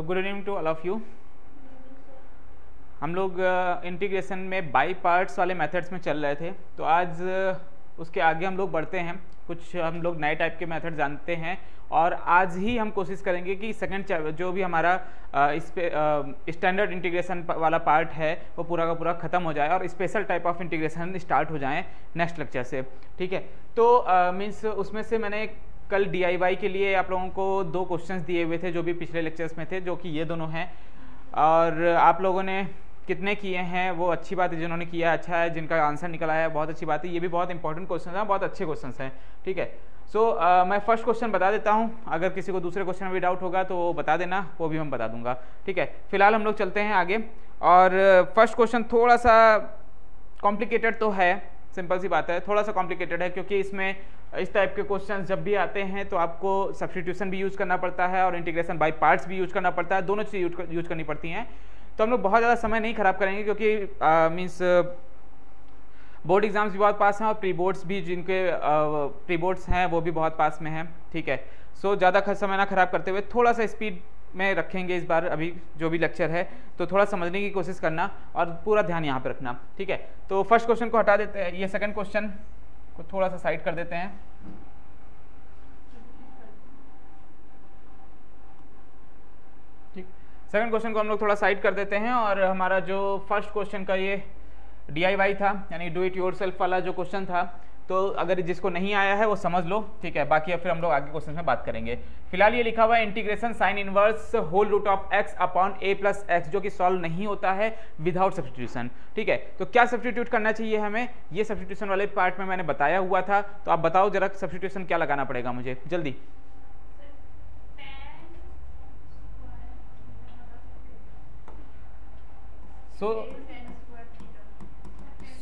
So good evening to all of you. हम लोग integration में बाई पार्ट्स वाले मेथड्स में चल रहे थे, तो आज उसके आगे हम लोग बढ़ते हैं। कुछ हम लोग नए टाइप के मेथड जानते हैं और आज ही हम कोशिश करेंगे कि सेकंड जो भी हमारा इस पे स्टैंडर्ड इंटीग्रेशन वाला पार्ट है वो पूरा का पूरा ख़त्म हो जाए और special type of integration start हो जाए नेक्स्ट लेक्चर से। ठीक है, तो मीन्स उसमें से मैंने कल DIY के लिए आप लोगों को 2 क्वेश्चंस दिए हुए थे जो भी पिछले लेक्चर्स में थे, जो कि ये दोनों हैं। और आप लोगों ने कितने किए हैं वो अच्छी बात है, जिन्होंने किया अच्छा है, जिनका आंसर निकला है बहुत अच्छी बात है। ये भी बहुत इंपॉर्टेंट क्वेश्चन है, बहुत अच्छे क्वेश्चन हैं। ठीक है, सो मैं फर्स्ट क्वेश्चन बता देता हूँ, अगर किसी को दूसरे क्वेश्चन में भी डाउट होगा तो वो बता देना, वो भी मैं बता दूंगा। ठीक है, फिलहाल हम लोग चलते हैं आगे। और फर्स्ट क्वेश्चन थोड़ा सा कॉम्प्लिकेटेड तो है, सिंपल सी बात है, थोड़ा सा कॉम्प्लिकेटेड है क्योंकि इसमें इस टाइप के क्वेश्चन जब भी आते हैं तो आपको सब्स्टिट्यूशन भी यूज़ करना पड़ता है और इंटीग्रेशन बाय पार्ट्स भी यूज़ करना पड़ता है, दोनों चीज़ यूज़ करनी पड़ती हैं। तो हम लोग बहुत ज़्यादा समय नहीं खराब करेंगे क्योंकि मीन्स बोर्ड एग्जाम्स भी बहुत पास हैं और प्री बोर्ड्स भी, जिनके प्री बोर्ड्स हैं वो भी बहुत पास में हैं। ठीक है, सो ज़्यादा समय ना खराब करते हुए थोड़ा सा स्पीड में रखेंगे इस बार अभी जो भी लेक्चर है, तो थोड़ा समझने की कोशिश करना और पूरा ध्यान यहाँ पे रखना। ठीक है, तो फर्स्ट क्वेश्चन को हटा देते हैं, ये सेकंड क्वेश्चन को थोड़ा सा साइड कर देते हैं। ठीक, सेकंड क्वेश्चन को हम लोग थोड़ा साइड कर देते हैं और हमारा जो फर्स्ट क्वेश्चन का ये DIY था, यानी डू इट योरसेल्फ वाला जो क्वेश्चन था, तो अगर जिसको नहीं आया है वो समझ लो। ठीक है, बाकी अब फिर हम लोग आगे क्वेश्चन में बात करेंगे। फिलहाल ये लिखा हुआ है integration sine inverse whole root of x upon a plus x, जो कि सॉल्व नहीं होता है विदाउट सब्स्टिट्यूशन। ठीक है, तो क्या सब्स्टिट्यूट करना चाहिए हमें, ये सब्स्टिट्यूशन वाले पार्ट में मैंने बताया हुआ था, तो आप बताओ जरा सब्स्टिट्यूशन क्या लगाना पड़ेगा मुझे जल्दी।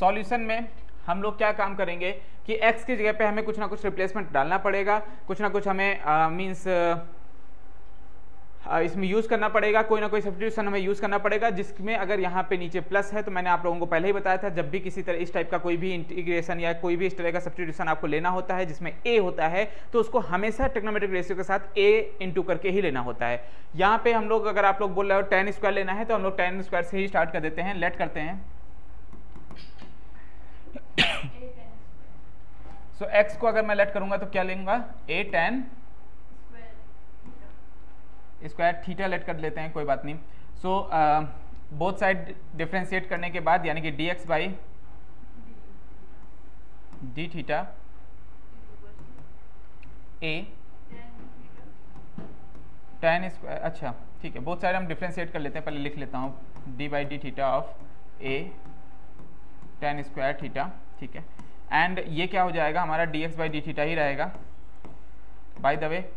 सॉल्यूशन में हम लोग क्या काम करेंगे कि x की जगह पे हमें कुछ ना कुछ रिप्लेसमेंट डालना पड़ेगा, कुछ ना कुछ हमें मीन्स इसमें यूज़ करना पड़ेगा, कोई ना कोई सब्स्टिट्यूशन हमें यूज़ करना पड़ेगा, जिसमें अगर यहाँ पे नीचे प्लस है तो मैंने आप लोगों को पहले ही बताया था, जब भी किसी तरह इस टाइप का कोई भी इंटीग्रेशन या कोई भी इस तरह का सब्स्टिट्यूशन आपको लेना होता है जिसमें a होता है, तो उसको हमेशा ट्रिग्नोमेट्रिक रेशियो के साथ a इंटू करके ही लेना होता है। यहाँ पे हम लोग, अगर आप लोग बोल रहे हो tan स्क्वायर लेना है तो हम लोग tan स्क्वायर से ही स्टार्ट कर देते हैं, लेट करते हैं। सो x को अगर मैं लेट करूंगा तो क्या लेंगे, a tan square theta late कर लेते हैं, कोई बात नहीं। सो बोथ साइड डिफ्रेंशिएट करने के बाद, यानी कि dx by D theta a tan square, अच्छा ठीक है, बोथ साइड हम डिफ्रेंशिएट कर लेते हैं, पहले लिख लेता हूँ d by D theta of a tan square theta. ठीक है, एंड ये क्या हो जाएगा हमारा dx बाई डी थीटा ही रहेगा। बाय द वे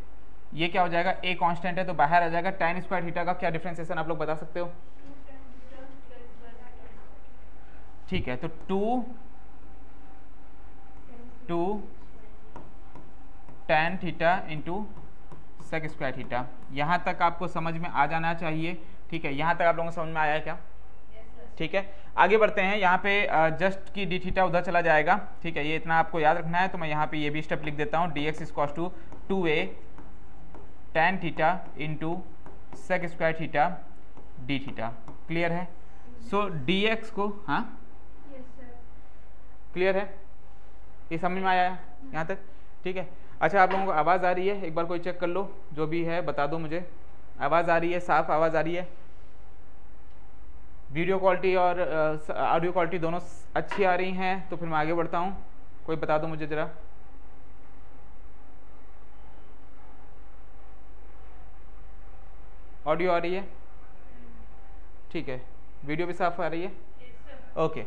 ये क्या हो जाएगा, a कांस्टेंट है तो बाहर आ जाएगा। tan स्क्वायर थीटा का क्या डिफरेंशिएशन आप लोग बता सकते हो। ठीक है, तो 2 tan theta into sec square theta, यहाँ तक आपको समझ में आ जाना चाहिए। ठीक है, यहाँ तक आप लोगों को समझ में आया है क्या। ठीक है, आगे बढ़ते हैं। यहाँ पे जस्ट की डी थीटा उधर चला जाएगा। ठीक है, ये इतना आपको याद रखना है, तो मैं यहाँ पे ये भी स्टेप लिख देता हूँ, dx is cos to 2a tan theta into sec square theta d theta. Clear है। सो dx को, हाँ क्लियर है, ये समझ में आया यहाँ तक। ठीक है, अच्छा आप लोगों को आवाज़ आ रही है, एक बार कोई चेक कर लो, जो भी है बता दो मुझे, आवाज़ आ रही है, साफ आवाज़ आ रही है, वीडियो क्वालिटी और ऑडियो क्वालिटी दोनों अच्छी आ रही हैं, तो फिर मैं आगे बढ़ता हूँ, कोई बता दो मुझे ज़रा। ऑडियो आ रही है, ठीक है, वीडियो भी साफ आ रही है, ओके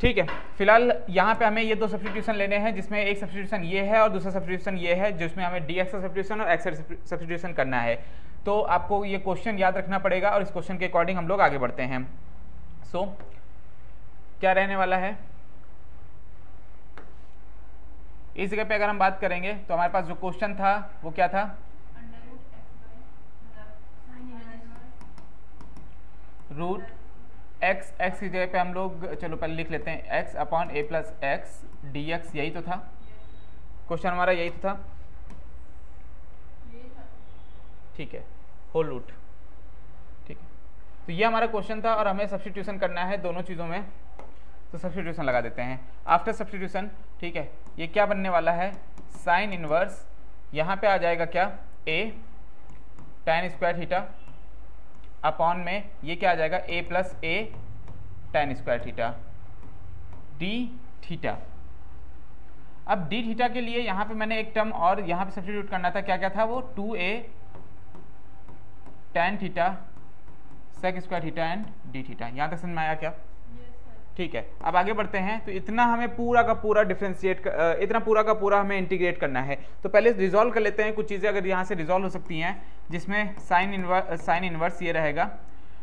ठीक है। फिलहाल यहाँ पे हमें ये 2 सब्स्टिट्यूशन लेने हैं, जिसमें एक सब्स्टिट्यूशन ये है और दूसरा सब्स्टिट्यूशन ये है, जिसमें हमें dx का सब्स्टिट्यूशन और x का सब्स्टिट्यूशन करना है। तो आपको ये क्वेश्चन याद रखना पड़ेगा और इस क्वेश्चन के अकॉर्डिंग हम लोग आगे बढ़ते हैं। सो क्या रहने वाला है, इस जगह पे अगर हम बात करेंगे तो हमारे पास जो क्वेश्चन था वो क्या था, रूट x की जगह पे हम लोग, चलो पहले लिख लेते हैं x upon a plus x dx, यही तो था क्वेश्चन हमारा, यही तो था। ठीक है, होल रूट तो ये हमारा क्वेश्चन था और हमें सब्स्टिट्यूशन करना है दोनों चीज़ों में, तो सब्स्टिट्यूशन लगा देते हैं। आफ्टर सब्स्टिट्यूशन, ठीक है, ये क्या बनने वाला है, साइन इनवर्स, यहाँ पे आ जाएगा क्या, a tan square theta upon में ये क्या आ जाएगा, a plus a tan square theta d theta. अब d थीटा के लिए यहाँ पे मैंने एक टर्म और यहाँ पे सब्स्टिट्यूट करना था, क्या क्या था वो, 2a tan theta sec square theta and d theta. यहाँ तक समझ में आया क्या? ठीक है, अब आगे बढ़ते हैं। तो इतना हमें पूरा का पूरा डिफ्रेंशिएट, इतना पूरा का पूरा हमें इंटीग्रेट करना है। तो पहले रिजॉल्व कर लेते हैं कुछ चीज़ें अगर यहाँ से रिजॉल्व हो सकती हैं, जिसमें साइन इनवर्स ये रहेगा।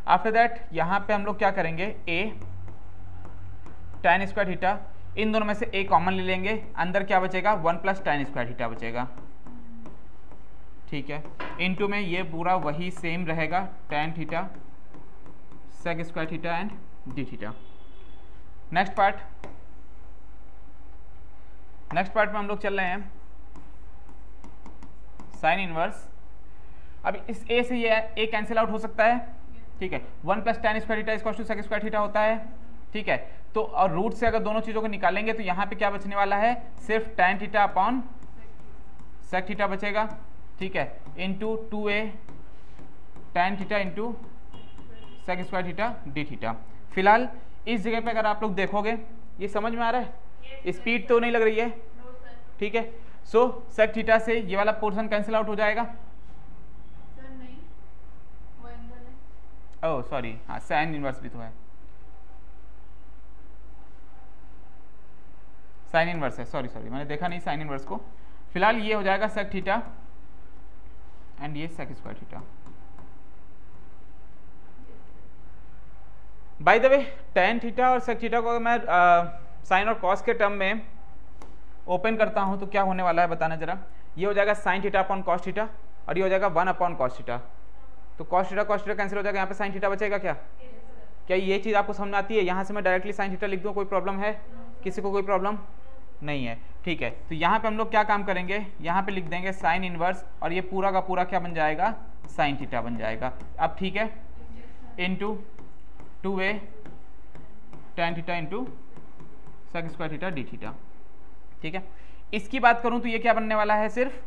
आफ्टर दैट यहाँ पे हम लोग क्या करेंगे, a tan स्क्वायर थीटा, इन दोनों में से a कॉमन ले लेंगे, अंदर क्या बचेगा, 1 प्लस tan स्क्वायर थीटा बचेगा, ठीक है, इनटू में ये पूरा वही सेम रहेगा, tan theta sec square theta and d theta. Next part में हम लोग चल रहे हैं साइन इनवर्स। अब इस a से ये a कैंसिल आउट हो सकता है, ठीक है, 1 plus tan square theta equal to sec square theta होता है, ठीक है। तो और रूट से अगर दोनों चीज़ों को निकालेंगे तो यहाँ पे क्या बचने वाला है, सिर्फ tan theta upon sec theta बचेगा, ठीक है, into 2a tan theta into sec square theta d theta. फिलहाल इस जगह पे अगर आप लोग देखोगे, ये समझ में आ रहा है, स्पीड तो नहीं लग रही है, ठीक है। सो sec थीटा से ये वाला पोर्शन कैंसिल आउट हो जाएगा, ओह सॉरी, हाँ साइन इनवर्स भी तो है, साइन इनवर्स है, सॉरी मैंने देखा नहीं साइन इनवर्स को। फिलहाल ये हो जाएगा sec थीटा एंड ये sec square theta. By the way tan theta और sec थीटा को अगर मैं साइन और कॉस के टर्म में ओपन करता हूं तो क्या होने वाला है बताना जरा। ये हो जाएगा sine theta upon cos theta और ये हो जाएगा 1 अपॉन कॉस थीटा। तो कॉस थीटा कैंसिल हो जाएगा, यहाँ पे साइन थीटा बचेगा क्या? क्या ये चीज़ आपको समझ आती है? यहाँ से मैं डायरेक्टली साइन थीटा लिख दूँ, कोई प्रॉब्लम है? किसी को कोई प्रॉब्लम नहीं है, ठीक है। तो यहाँ पे हम लोग क्या काम करेंगे, यहाँ पे लिख देंगे साइन इनवर्स और ये पूरा का पूरा क्या बन जाएगा, साइन थीटा बन जाएगा। अब ठीक है, into 2a tan theta into sec square theta d theta, ठीक है। इसकी बात करूं तो ये क्या बनने वाला है, सिर्फ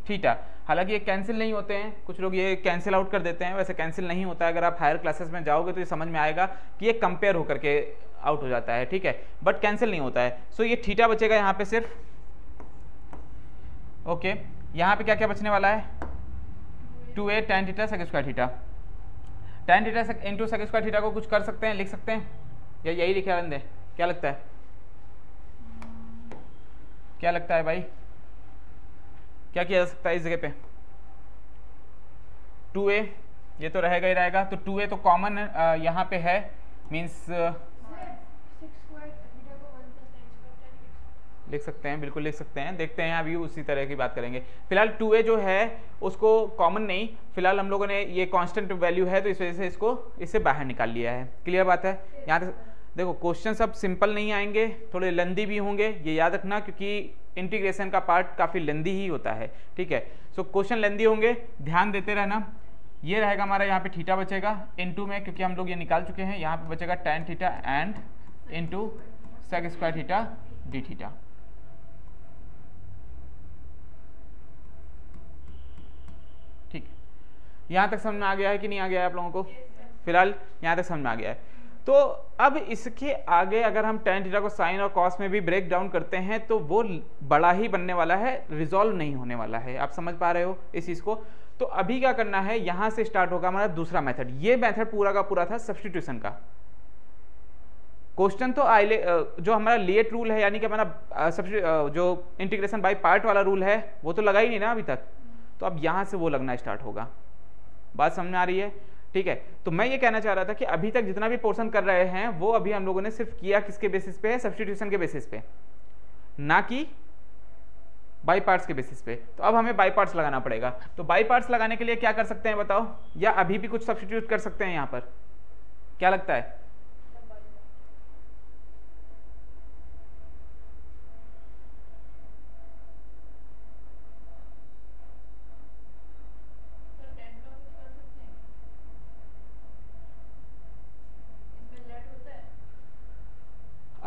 थीटा। हालांकि ये कैंसिल नहीं होते हैं, कुछ लोग ये कैंसिल आउट कर देते हैं, वैसे कैंसिल नहीं होता है। अगर आप हायर क्लासेस में जाओगे तो ये समझ में आएगा कि ये कंपेयर होकर के आउट हो जाता है, ठीक है, बट कैंसिल नहीं होता है। सो ये थीटा बचेगा यहाँ पे सिर्फ, ओके। यहाँ पे क्या क्या बचने वाला है, 2a tan theta sec square theta. tan theta into sec square theta को कुछ कर सकते हैं, लिख सकते हैं, या यही लिखे रहने दें? क्या लगता है, क्या लगता है भाई, क्या किया जा सकता है इस जगह पे? 2a ये तो रहेगा ही रहेगा, तो 2a तो कॉमन यहाँ पे है, मीन्स लिख सकते हैं, बिल्कुल लिख सकते हैं। देखते हैं अभी उसी तरह की बात करेंगे। फिलहाल 2a जो है उसको कॉमन नहीं, फिलहाल हम लोगों ने ये कांस्टेंट वैल्यू है तो इस वजह से इससे बाहर निकाल लिया है। क्लियर बात है? यहाँ तक देखो, क्वेश्चन सब सिंपल नहीं आएंगे, थोड़े लेंदी भी होंगे, ये याद रखना, क्योंकि इंटीग्रेशन का पार्ट काफ़ी लेंदी ही होता है, ठीक है। सो क्वेश्चन लेंदी होंगे, ध्यान देते रहना। ये रहेगा हमारा, यहाँ पे थीटा बचेगा इनटू में, क्योंकि हम लोग ये निकाल चुके हैं, यहाँ पे बचेगा tan theta and into sec square theta d theta. ठीक, यहाँ तक समझ में आ गया है कि नहीं आ गया है आप लोगों को? फिलहाल यहाँ तक समझ में आ गया है। तो अब इसके आगे अगर हम tan थीटा को साइन और कॉस में भी ब्रेक डाउन करते हैं तो वो बड़ा ही बनने वाला है, रिजॉल्व नहीं होने वाला है। आप समझ पा रहे हो इस चीज़ को? तो अभी क्या करना है, यहाँ से स्टार्ट होगा हमारा दूसरा मेथड। ये मेथड पूरा का पूरा था सब्स्टिट्यूशन का। क्वेश्चन तो जो हमारा लेट रूल है, यानी कि हमारा जो इंटीग्रेशन बाय पार्ट वाला रूल है, वो तो लगा ही नहीं ना अभी तक। तो अब यहाँ से वो लगना स्टार्ट होगा। बात समझ में आ रही है? ठीक है। तो मैं ये कहना चाह रहा था कि अभी तक जितना भी पोर्शन कर रहे हैं वो अभी हम लोगों ने सिर्फ किया किसके बेसिस पे है, सब्स्टिट्यूशन के बेसिस पे, ना कि बाई पार्ट्स के बेसिस पे। तो अब हमें बाई पार्ट्स लगाना पड़ेगा। तो बाई पार्ट्स लगाने के लिए क्या कर सकते हैं बताओ, या अभी भी कुछ सब्स्टिट्यूट कर सकते हैं यहाँ पर? क्या लगता है?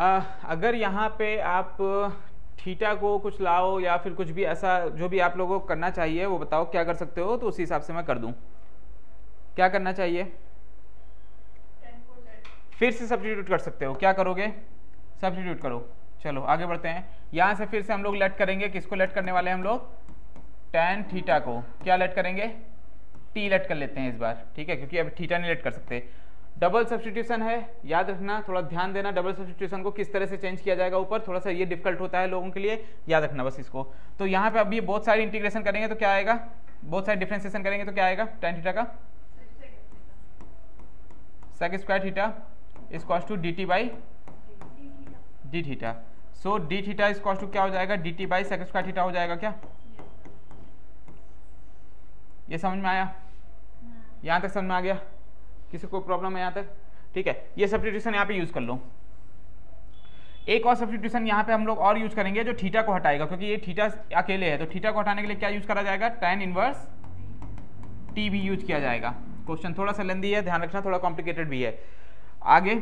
अगर यहाँ पे आप थीटा को कुछ लाओ या फिर कुछ भी ऐसा जो भी आप लोगों को करना चाहिए वो बताओ क्या कर सकते हो, तो उसी हिसाब से मैं कर दूं। क्या करना चाहिए? फिर से सब्स्टिट्यूट कर सकते हो। क्या करोगे? सब्स्टिट्यूट करो। चलो आगे बढ़ते हैं। यहाँ से फिर से हम लोग लेट करेंगे। किसको लेट करने वाले हैं हम लोग? tan थीटा को। क्या लेट करेंगे? t लेट कर लेते हैं इस बार, ठीक है, क्योंकि अब थीटा नहीं लेट कर सकते। डबल सब्स्टिट्यूशन है, याद रखना, थोड़ा ध्यान देना। डबल सब्स्टिट्यूशन को किस तरह से चेंज किया जाएगा ऊपर, थोड़ा सा ये डिफिकल्ट होता है लोगों के लिए, याद रखना बस इसको। तो यहाँ पे अभी बहुत सारी इंटीग्रेशन करेंगे तो क्या आएगा? बहुत सारी डिफ्रेंसिएशन करेंगे तो क्या आएगा? tan थीटा का sec square theta is equal to dt by d theta. So d theta is equal to क्या हो जाएगा? dt by sec square theta हो जाएगा क्या? ये समझ में आया? यहाँ तक समझ में आ गया? किसी को प्रॉब्लम है यहाँ तक? ठीक है, ये सब्स्टिट्यूशन यहाँ पे यूज कर लो। एक और सब्स्टिट्यूशन यहाँ पे हम लोग और यूज करेंगे जो थीटा को हटाएगा, क्योंकि ये थीटा अकेले है, तो थीटा को हटाने के लिए क्या यूज करा जाएगा? tan इनवर्स t भी यूज किया जाएगा। क्वेश्चन थोड़ा सा लेंदी है, ध्यान रखना, थोड़ा कॉम्प्लिकेटेड भी है। आगे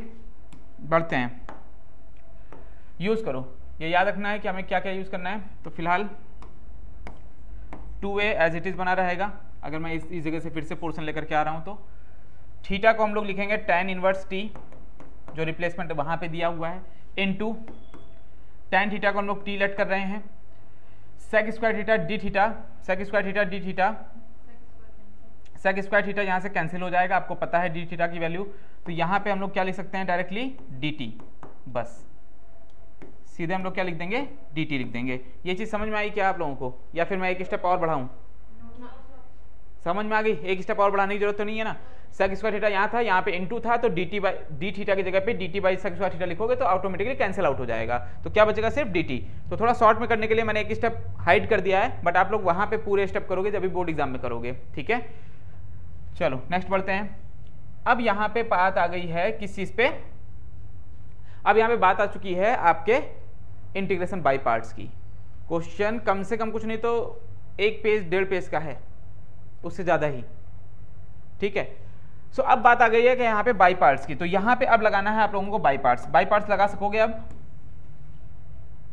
बढ़ते हैं, यूज करो। ये याद रखना है कि हमें क्या क्या यूज करना है। तो फिलहाल 2a एज इट इज बना रहेगा। अगर मैं इस जगह से फिर से पोर्शन लेकर के आ रहा हूं तो थीटा को हम लोग लिखेंगे tan इनवर्स t, जो रिप्लेसमेंट वहां पे दिया हुआ है, इनटू tan थीटा को हम लोग t लेट कर रहे हैं, sec square theta d theta, sec square theta d theta, sec square theta यहाँ से कैंसिल हो जाएगा, आपको पता है d थीटा की वैल्यू। तो यहाँ पे हम लोग क्या लिख सकते हैं? डायरेक्टली dt, बस सीधे हम लोग क्या लिख देंगे? dt लिख देंगे। ये चीज़ समझ में आई क्या आप लोगों को, या फिर मैं एक स्टेप और बढ़ाऊँ? समझ में आ गई? एक स्टेप और बढ़ाने की जरूरत तो नहीं है ना। sec स्क्वायर थीटा यहाँ था, यहाँ पे इनटू था, तो dt बाई d थीटा की जगह पे dt by sec square theta लिखोगे तो ऑटोमेटिकली कैंसिल आउट हो जाएगा। तो क्या बचेगा? सिर्फ dt। तो थोड़ा शॉर्ट में करने के लिए मैंने एक स्टेप हाइड कर दिया है, बट आप लोग वहाँ पे पूरे स्टेप करोगे जब भी बोर्ड एग्जाम में करोगे, ठीक है। चलो नेक्स्ट बढ़ते हैं। अब यहाँ पे बात आ गई है किस चीज़ पे? अब यहाँ पे बात आ चुकी है आपके इंटीग्रेशन बाई पार्ट्स की। क्वेश्चन कम से कम कुछ नहीं तो 1 पेज 1.5 पेज का है, उससे ज़्यादा ही, ठीक है। सो अब बात आ गई है कि यहाँ पे बाई पार्ट्स की। तो यहाँ पे अब लगाना है आप लोगों को बाई पार्ट्स। बाई पार्ट्स लगा सकोगे अब?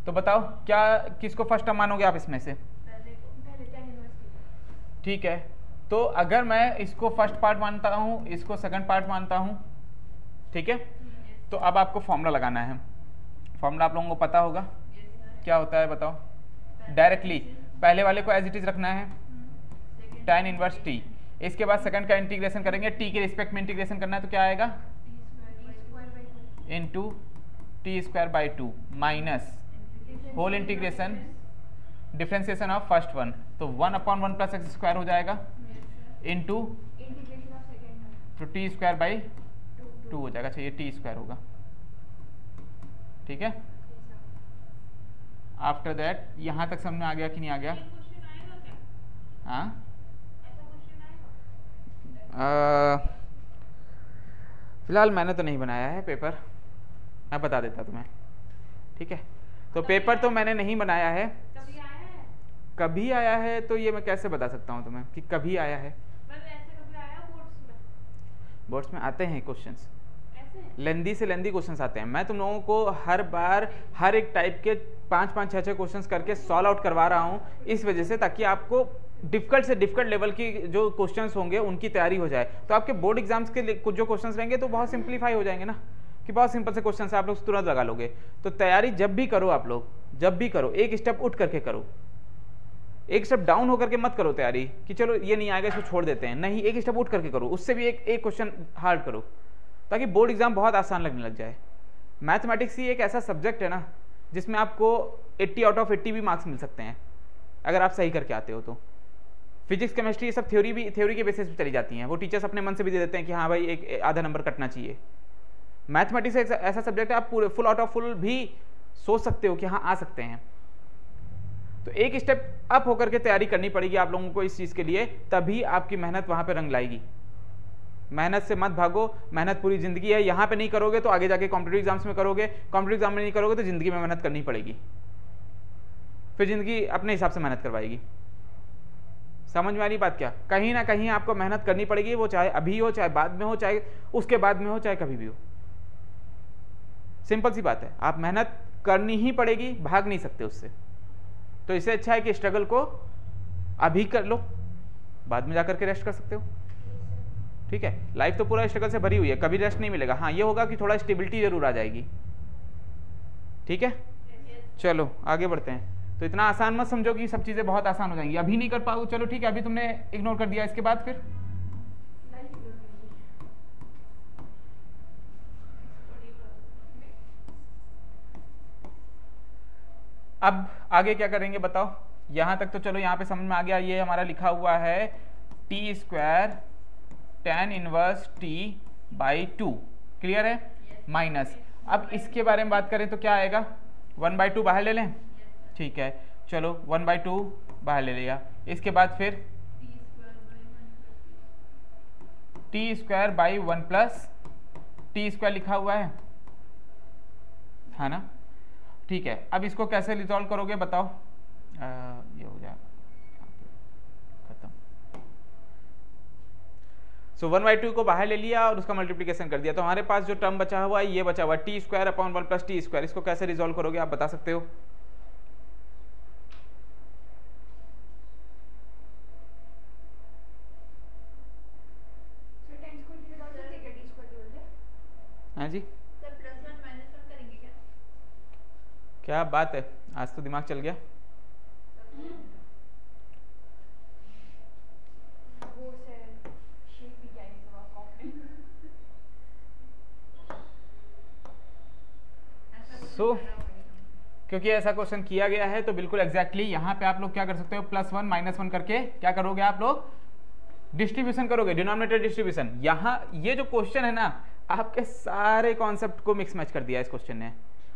तो बताओ क्या, किसको फर्स्ट टर्म मानोगे आप इसमें से? ठीक है, तो अगर मैं इसको फर्स्ट पार्ट मानता हूँ, इसको सेकंड पार्ट मानता हूँ, ठीक है, तो अब आपको फॉर्मूला लगाना है। फॉर्मूला आप लोगों को पता होगा, क्या होता है बताओ? डायरेक्टली पहले वाले को एज इट इज रखना है, tan इनवर्स t। इसके बाद सेकंड का इंटीग्रेशन करेंगे, t के रिस्पेक्ट में इंटीग्रेशन करना है, तो क्या आएगा? Into t square by 2 minus whole integration differentiation of first one, तो 1/1 प्लस एक्स स्क्वायर हो जाएगा, इनटू तो टी स्क्वायर बाई 2 हो जाएगा। अच्छा ये टी स्क्वायर होगा, ठीक है। आफ्टर दैट यहाँ तक समझ में आ गया कि नहीं आ गया? हाँ, फिलहाल मैंने तो नहीं बनाया है पेपर, मैं बता देता तुम्हें, ठीक है। तो पेपर तो मैंने नहीं बनाया है। कभी आया है तो ये मैं कैसे बता सकता हूँ तुम्हें कि कभी आया है? बोर्ड्स में आते हैं क्वेश्चंस, लेंदी से लेंदी क्वेश्चंस आते हैं। मैं तुम लोगों को हर बार हर एक टाइप के 5-5, 6-6 क्वेश्चंस करके सॉल्व आउट करवा रहा हूँ, इस वजह से ताकि आपको डिफिकल्ट से डिफिकल्ट लेवल की जो क्वेश्चंस होंगे उनकी तैयारी हो जाए। तो आपके बोर्ड एग्जाम्स के कुछ जो क्वेश्चंस रहेंगे तो बहुत सिंप्लीफाई हो जाएंगे ना, कि बहुत सिंपल से क्वेश्चन आप लोग तुरंत लगा लोगे। तो तैयारी जब भी करो आप लोग, जब भी करो, एक स्टेप उठ करके करो, एक स्टेप डाउन होकर के मत करो तैयारी कि चलो ये नहीं आएगा इसको छोड़ देते हैं, नहीं, एक स्टेप उठ करके करो, उससे भी एक क्वेश्चन हार्ड करो, ताकि बोर्ड एग्जाम बहुत आसान लगने लग जाए। मैथमेटिक्स ही एक ऐसा सब्जेक्ट है ना जिसमें आपको 80 आउट ऑफ 80 भी मार्क्स मिल सकते हैं अगर आप सही करके आते हो तो। फिजिक्स केमिस्ट्री ये सब थ्योरी के बेसिस पे चली जाती हैं, वो टीचर्स अपने मन से भी दे देते हैं कि हाँ भाई एक आधा नंबर कटना चाहिए। मैथमेटिक्स एक ऐसा सब्जेक्ट है आप पूरे फुल आउट ऑफ फुल भी सोच सकते हो कि हाँ आ सकते हैं। तो एक स्टेप अप होकर के तैयारी करनी पड़ेगी आप लोगों को इस चीज़ के लिए, तभी आपकी मेहनत वहाँ पे रंग लाएगी। मेहनत से मत भागो, मेहनत पूरी जिंदगी है। यहाँ पे नहीं करोगे तो आगे जाके कॉम्पिटिटिव एग्जाम्स में करोगे, कॉम्पिटिटिव एग्जाम में नहीं करोगे तो जिंदगी में मेहनत करनी पड़ेगी, फिर जिंदगी अपने हिसाब से मेहनत करवाएगी। समझ में आ रही बात क्या? कहीं ना कहीं आपको मेहनत करनी पड़ेगी, वो चाहे अभी हो, चाहे बाद में हो, चाहे उसके बाद में हो, चाहे कभी भी हो। सिंपल सी बात है, आप मेहनत करनी ही पड़ेगी, भाग नहीं सकते उससे। तो इससे अच्छा है कि स्ट्रगल को अभी कर लो, बाद में जाकर के रेस्ट कर सकते हो। ठीक है, लाइफ तो पूरा स्ट्रगल से भरी हुई है, कभी रेस्ट नहीं मिलेगा। हाँ ये होगा कि थोड़ा स्टेबिलिटी जरूर आ जाएगी। ठीक है, चलो आगे बढ़ते हैं। तो इतना आसान मत समझो कि सब चीजें बहुत आसान हो जाएंगी, अभी नहीं कर पाओ, चलो ठीक है, अभी तुमने इग्नोर कर दिया, इसके बाद फिर अब आगे क्या करेंगे बताओ। यहां तक तो चलो यहाँ पे समझ में आ गया, ये हमारा लिखा हुआ है T square tan inverse T by 2, clear है, माइनस। अब इसके बारे में बात करें तो क्या आएगा, 1/2 बाहर ले लें, ठीक है, चलो 1/2 बाहर ले लिया। इसके बाद फिर T square by 1 plus T square लिखा हुआ है ना, ठीक है। अब इसको कैसे रिजॉल्व करोगे बताओ, ये हो जाएगा खत्म। सो 1/2 को बाहर ले लिया और उसका मल्टीप्लिकेशन कर दिया, तो हमारे पास जो टर्म बचा हुआ है ये बचा हुआ T square upon 1 plus T square. इसको कैसे रिजॉल्व करोगे आप बता सकते हो? हाँ जी, क्या बात है, आज तो दिमाग चल गया। क्योंकि ऐसा क्वेश्चन किया गया है तो बिल्कुल एग्जैक्टली यहाँ पे आप लोग क्या कर सकते हो, +1 -1 करके क्या करोगे आप लोग, डिस्ट्रीब्यूशन करोगे, डिनोमिनेटर डिस्ट्रीब्यूशन। यहाँ ये जो क्वेश्चन है ना, आपके सारे कॉन्सेप्ट को मिक्स मैच कर दिया इस क्वेश्चन ने।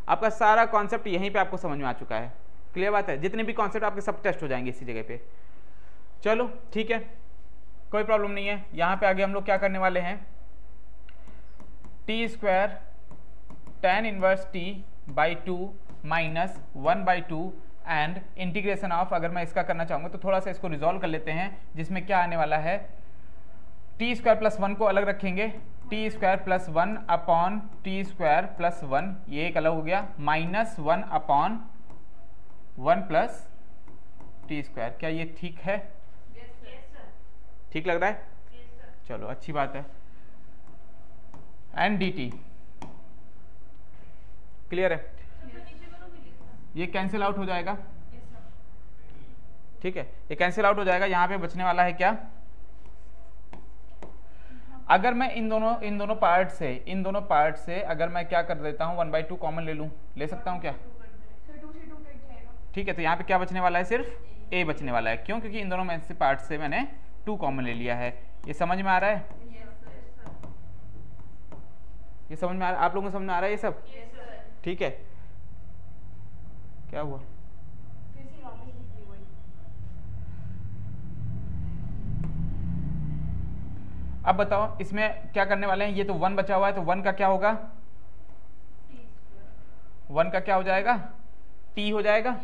आपका सारा कॉन्सेप्ट यहीं पे आपको समझ में आ चुका है, क्लियर बात है, जितने भी कॉन्सेप्ट आपके सब टेस्ट हो जाएंगे इसी जगह पे। चलो ठीक है, कोई प्रॉब्लम नहीं है। यहाँ पे आगे हम लोग क्या करने वाले हैं, T square tan inverse T by 2 minus 1/2 and integration of, अगर मैं इसका करना चाहूँगा तो थोड़ा सा इसको रिजॉल्व कर लेते हैं, जिसमें क्या आने वाला है, टी स्क्वायर प्लस 1 को अलग रखेंगे, T square plus 1 upon T square plus 1, ये एक अलग हो गया, minus 1 upon 1 plus T square. क्या ये ठीक है? ठीक लग रहा है? चलो अच्छी बात है। एंड डी टी क्लियर है, ये कैंसिल आउट हो जाएगा, ठीक है, ये कैंसिल आउट हो जाएगा। यहाँ पे बचने वाला है क्या, अगर मैं इन दोनों पार्ट से अगर मैं क्या कर देता हूँ 1/2 कॉमन ले लूँ, ले सकता हूँ क्या? ठीक है, तो यहाँ पे क्या बचने वाला है, सिर्फ a बचने वाला है। क्यों? क्योंकि इन दोनों में से पार्ट से मैंने 2 कॉमन ले लिया है। ये समझ में आ रहा है? ये समझ में आ रहा है? आप लोगों को समझ में आ रहा है ये सब? ठीक है, क्या हुआ? अब बताओ इसमें क्या करने वाले हैं, ये तो 1 बचा हुआ है, तो 1 का क्या होगा, 1 का क्या हो जाएगा, t हो जाएगा,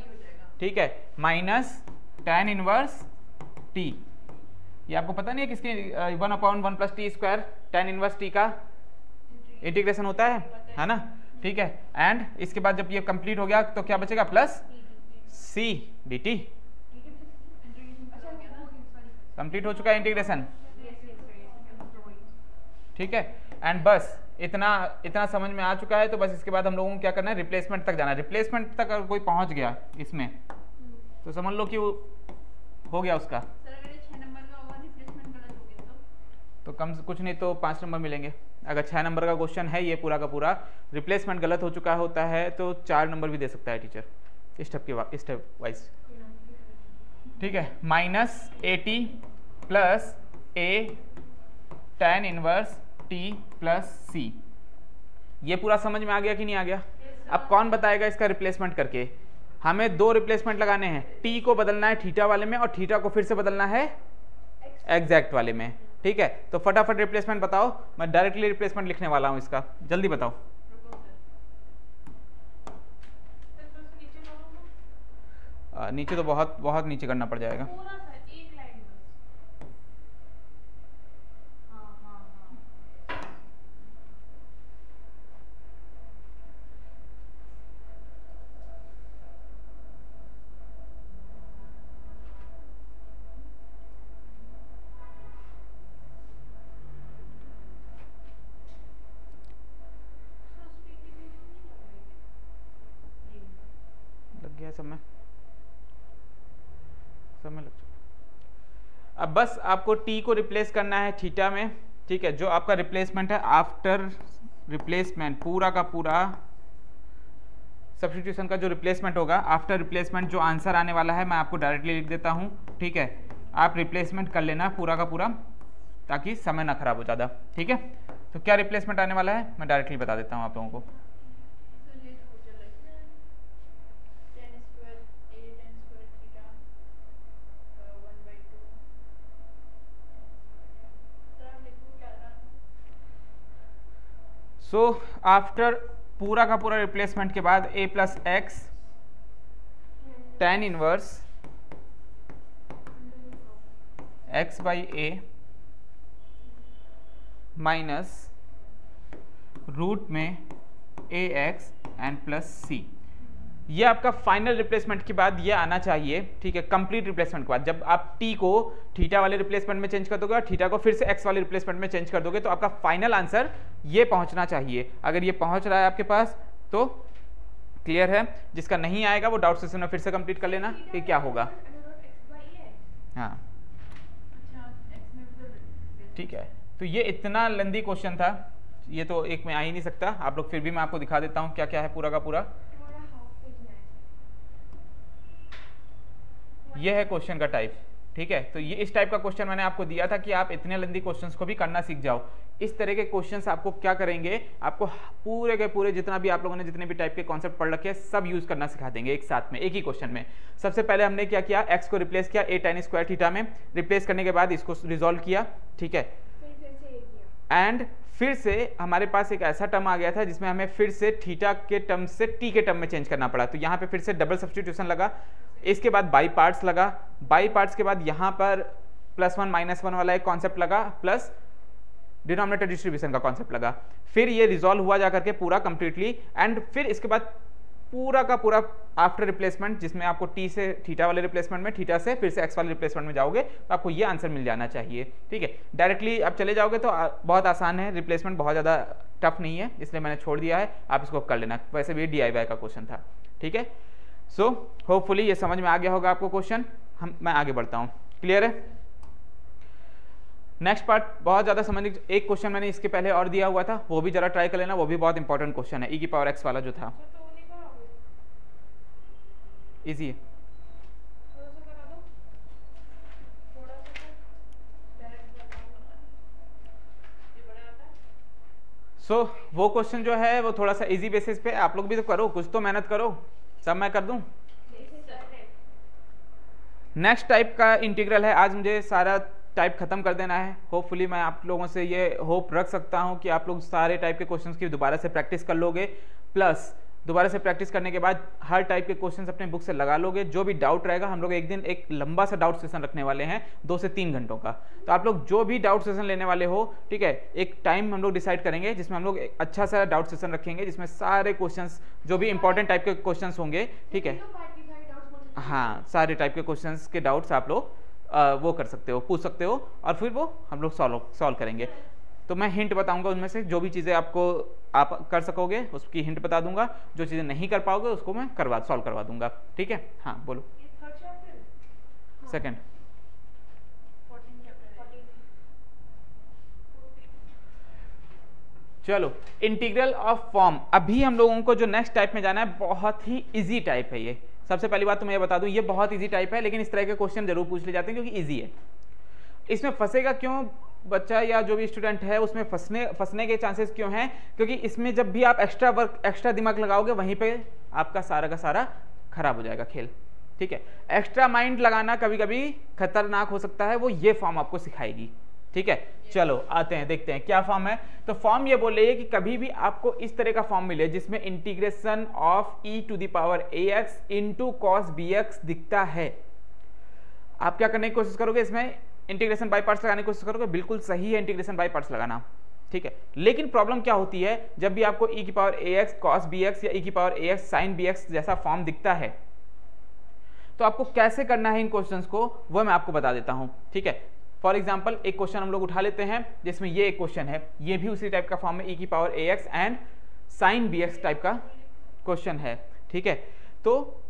ठीक है, माइनस tan इनवर्स t। ये आपको पता नहीं है किसके 1/1 plus T square tan inverse t का इंटीग्रेशन होता है ना, ठीक है। एंड इसके बाद जब ये कंप्लीट हो गया तो क्या बचेगा, प्लस c dt। कंप्लीट हो चुका है इंटीग्रेशन, ठीक है। एंड बस इतना समझ में आ चुका है, तो बस इसके बाद हम लोगों को क्या करना है, रिप्लेसमेंट तक जाना है। रिप्लेसमेंट तक अगर कोई पहुंच गया इसमें तो समझ लो कि वो हो गया उसका। तो कम से कुछ नहीं तो 5 नंबर मिलेंगे। अगर 6 नंबर का क्वेश्चन है ये पूरा का पूरा, रिप्लेसमेंट गलत हो चुका होता है तो 4 नंबर भी दे सकता है टीचर, स्टेप वाइज, ठीक है। Minus AT plus A tan inverse T plus C, ये पूरा समझ में आ गया कि नहीं आ गया? अब कौन बताएगा इसका रिप्लेसमेंट करके? हमें 2 रिप्लेसमेंट लगाने हैं, T को बदलना है थीटा वाले में और थीटा को फिर से बदलना है एग्जैक्ट वाले में, ठीक है। तो फटाफट रिप्लेसमेंट बताओ, मैं डायरेक्टली रिप्लेसमेंट लिखने वाला हूं इसका, जल्दी बताओ। नीचे तो बहुत नीचे करना पड़ जाएगा। अब बस आपको टी को रिप्लेस करना है थीटा में, ठीक है। जो आपका रिप्लेसमेंट है आफ्टर रिप्लेसमेंट, पूरा का पूरा सब्स्टिट्यूशन का जो रिप्लेसमेंट होगा आफ्टर रिप्लेसमेंट, जो आंसर आने वाला है मैं आपको डायरेक्टली लिख देता हूँ, ठीक है। आप रिप्लेसमेंट कर लेना पूरा का पूरा ताकि समय ना खराब हो ज़्यादा, ठीक है। तो क्या रिप्लेसमेंट आने वाला है मैं डायरेक्टली बता देता हूँ आप लोगों को। सो आफ्टर पूरा का पूरा रिप्लेसमेंट के बाद a plus x tan inverse x by a minus root में a x and plus C, ये आपका फाइनल रिप्लेसमेंट के बाद ये आना चाहिए, ठीक है। कंप्लीट रिप्लेसमेंट के बाद जब आप टी को थीटा वाले रिप्लेसमेंट में चेंज कर दोगे और थीटा को फिर से एक्स वाले रिप्लेसमेंट में चेंज कर दोगे तो आपका फाइनल आंसर ये पहुंचना चाहिए। अगर ये पहुंच रहा है आपके पास तो क्लियर है, जिसका नहीं आएगा वो डाउट सेशन में फिर से कंप्लीट कर लेना कि क्या होगा। हाँ ठीक है, तो ये इतना लंबी क्वेश्चन था, ये तो एक में आ ही नहीं सकता। आप लोग फिर भी मैं आपको दिखा देता हूँ क्या क्या है पूरा का पूरा। ये है क्वेश्चन का टाइप, ठीक है। तो ये इस टाइप का क्वेश्चन मैंने आपको दिया था कि आप इतने लंबी क्वेश्चंस को भी करना सीख जाओ। इस तरह के क्वेश्चंस आपको क्या करेंगे, आपको पूरे के पूरे जितना भी आप लोगों ने जितने भी टाइप के कॉन्सेप्ट पढ़ रखे हैं सब यूज करना सिखा देंगे एक साथ में एक ही क्वेश्चन में। सबसे पहले हमने क्या किया, एक्स को रिप्लेस किया a tan स्क्वायर थीटा में, रिप्लेस करने के बाद इसको रिजोल्व किया, ठीक है। एंड फिर से हमारे पास एक ऐसा टर्म आ गया था जिसमें हमें फिर से थीटा के टर्म से टी के टर्म में चेंज करना पड़ा, तो यहाँ पे फिर से डबल सब्स्टिट्यूशन लगा। इसके बाद बाई पार्ट्स लगा, बाई पार्ट्स के बाद यहाँ पर +1 -1 वाला एक कॉन्सेप्ट लगा, प्लस डिनोमिनेटर डिस्ट्रीब्यूशन का कॉन्सेप्ट लगा। फिर ये रिजॉल्व हुआ जाकर के पूरा कंप्लीटली, एंड फिर इसके बाद पूरा का पूरा आफ्टर रिप्लेसमेंट जिसमें आपको टी से थीटा वाले रिप्लेसमेंट में, थीटा से फिर से एक्स वाले रिप्लेसमेंट में जाओगे तो आपको ये आंसर मिल जाना चाहिए, ठीक है। डायरेक्टली आप चले जाओगे तो बहुत आसान है, रिप्लेसमेंट बहुत ज़्यादा टफ नहीं है, इसलिए मैंने छोड़ दिया है, आप इसको कर लेना। वैसे भी DIY का क्वेश्चन था, ठीक है। सो होपफुली ये समझ में आ गया होगा आपको क्वेश्चन। मैं आगे बढ़ता हूँ, क्लियर है। नेक्स्ट पार्ट बहुत ज़्यादा समझने, एक क्वेश्चन मैंने इसके पहले और दिया हुआ था, वो भी जरा ट्राई कर लेना, वो भी बहुत इंपॉर्टेंट क्वेश्चन है, e⁻x वाला जो था, इजी है। सो वो क्वेश्चन जो है वो थोड़ा सा इजी बेसिस पे, आप लोग भी तो करो, कुछ तो मेहनत करो, सब मैं कर दूं। नेक्स्ट टाइप का इंटीग्रल है, आज मुझे सारा टाइप खत्म कर देना है। होपफुली मैं आप लोगों से ये होप रख सकता हूं कि आप लोग सारे टाइप के क्वेश्चंस की दोबारा से प्रैक्टिस कर लोगे, प्लस दोबारा से प्रैक्टिस करने के बाद हर टाइप के क्वेश्चंस अपने बुक से लगा लोगे। जो भी डाउट रहेगा, हम लोग एक दिन एक लंबा सा डाउट सेशन रखने वाले हैं 2 से 3 घंटों का, तो आप लोग जो भी डाउट सेशन लेने वाले हो, ठीक है, एक टाइम हम लोग डिसाइड करेंगे जिसमें हम लोग एक अच्छा सा डाउट सेशन रखेंगे जिसमें सारे क्वेश्चंस जो भी इंपॉर्टेंट टाइप के क्वेश्चंस होंगे, ठीक है, हाँ, सारे टाइप के क्वेश्चंस के डाउट्स आप लोग वो कर सकते हो, पूछ सकते हो, और फिर वो हम लोग सॉल्व करेंगे। तो मैं हिंट बताऊंगा, उनमें से जो भी चीज़ें आप कर सकोगे उसकी हिंट बता दूंगा, जो चीज़ें नहीं कर पाओगे उसको मैं सॉल्व करवा दूंगा, ठीक है। हाँ बोलो। सेकंड चलो, इंटीग्रल ऑफ फॉर्म। अभी हम लोगों को जो नेक्स्ट टाइप में जाना है बहुत ही इजी टाइप है ये। सबसे पहली बात तो मैं ये बता दूं, ये बहुत इजी टाइप है, लेकिन इस तरह के क्वेश्चन जरूर पूछ ले जाते हैं क्योंकि इजी है। इसमें फंसेगा क्यों बच्चा या जो भी स्टूडेंट है, उसमें फंसने के चांसेस क्यों हैं, क्योंकि इसमें जब भी आप एक्स्ट्रा दिमाग लगाओगे वहीं पे आपका सारा का सारा खराब हो जाएगा खेल, ठीक है। एक्स्ट्रा माइंड लगाना कभी कभी खतरनाक हो सकता है, वो ये फॉर्म आपको सिखाएगी, ठीक है। चलो आते हैं, देखते हैं क्या फॉर्म है। तो फॉर्म ये बोल रही है कि कभी भी आपको इस तरह का फॉर्म मिले जिसमें integration of e⁻ax into cos bx दिखता है, आप क्या करने की कोशिश करोगे, इसमें इंटीग्रेशन बाय पार्ट्स लगाने की कोशिश करोगे। बिल्कुल सही है इंटीग्रेशन बाय पार्ट्स लगाना, ठीक है। लेकिन प्रॉब्लम क्या होती है, जब भी आपको e⁻ax cos bx या e⁻ax sin bx जैसा फॉर्म दिखता है तो आपको कैसे करना है इन क्वेश्चंस को, वो मैं आपको बता देता हूं, ठीक है। फॉर एग्जाम्पल एक क्वेश्चन हम लोग उठा लेते हैं जिसमें ये एक क्वेश्चन है, ये भी उसी टाइप का फॉर्म है, e⁻ax and sin bx type का क्वेश्चन है, ठीक है। तो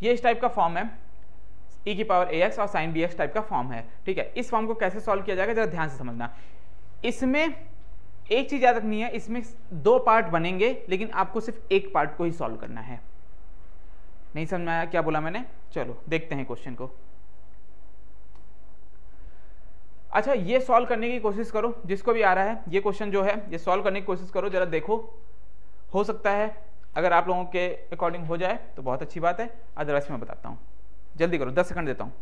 ये इस टाइप का फॉर्म है, e की पावर ax और sin bx टाइप का फॉर्म है। ठीक है, इस फॉर्म को कैसे सॉल्व किया जाएगा जरा ध्यान से समझना। इसमें एक चीज याद रखनी है, इसमें 2 पार्ट बनेंगे लेकिन आपको सिर्फ एक पार्ट को ही सॉल्व करना है। नहीं समझ में आया क्या बोला मैंने? चलो देखते हैं क्वेश्चन को। अच्छा, ये सॉल्व करने की कोशिश करो, जिसको भी आ रहा है ये क्वेश्चन जो है ये सॉल्व करने की कोशिश करो, जरा देखो हो सकता है अगर आप लोगों के अकॉर्डिंग हो जाए तो बहुत अच्छी बात है, अदरवाइज मैं बताता हूँ। जल्दी करो, 10 सेकंड देता हूँ।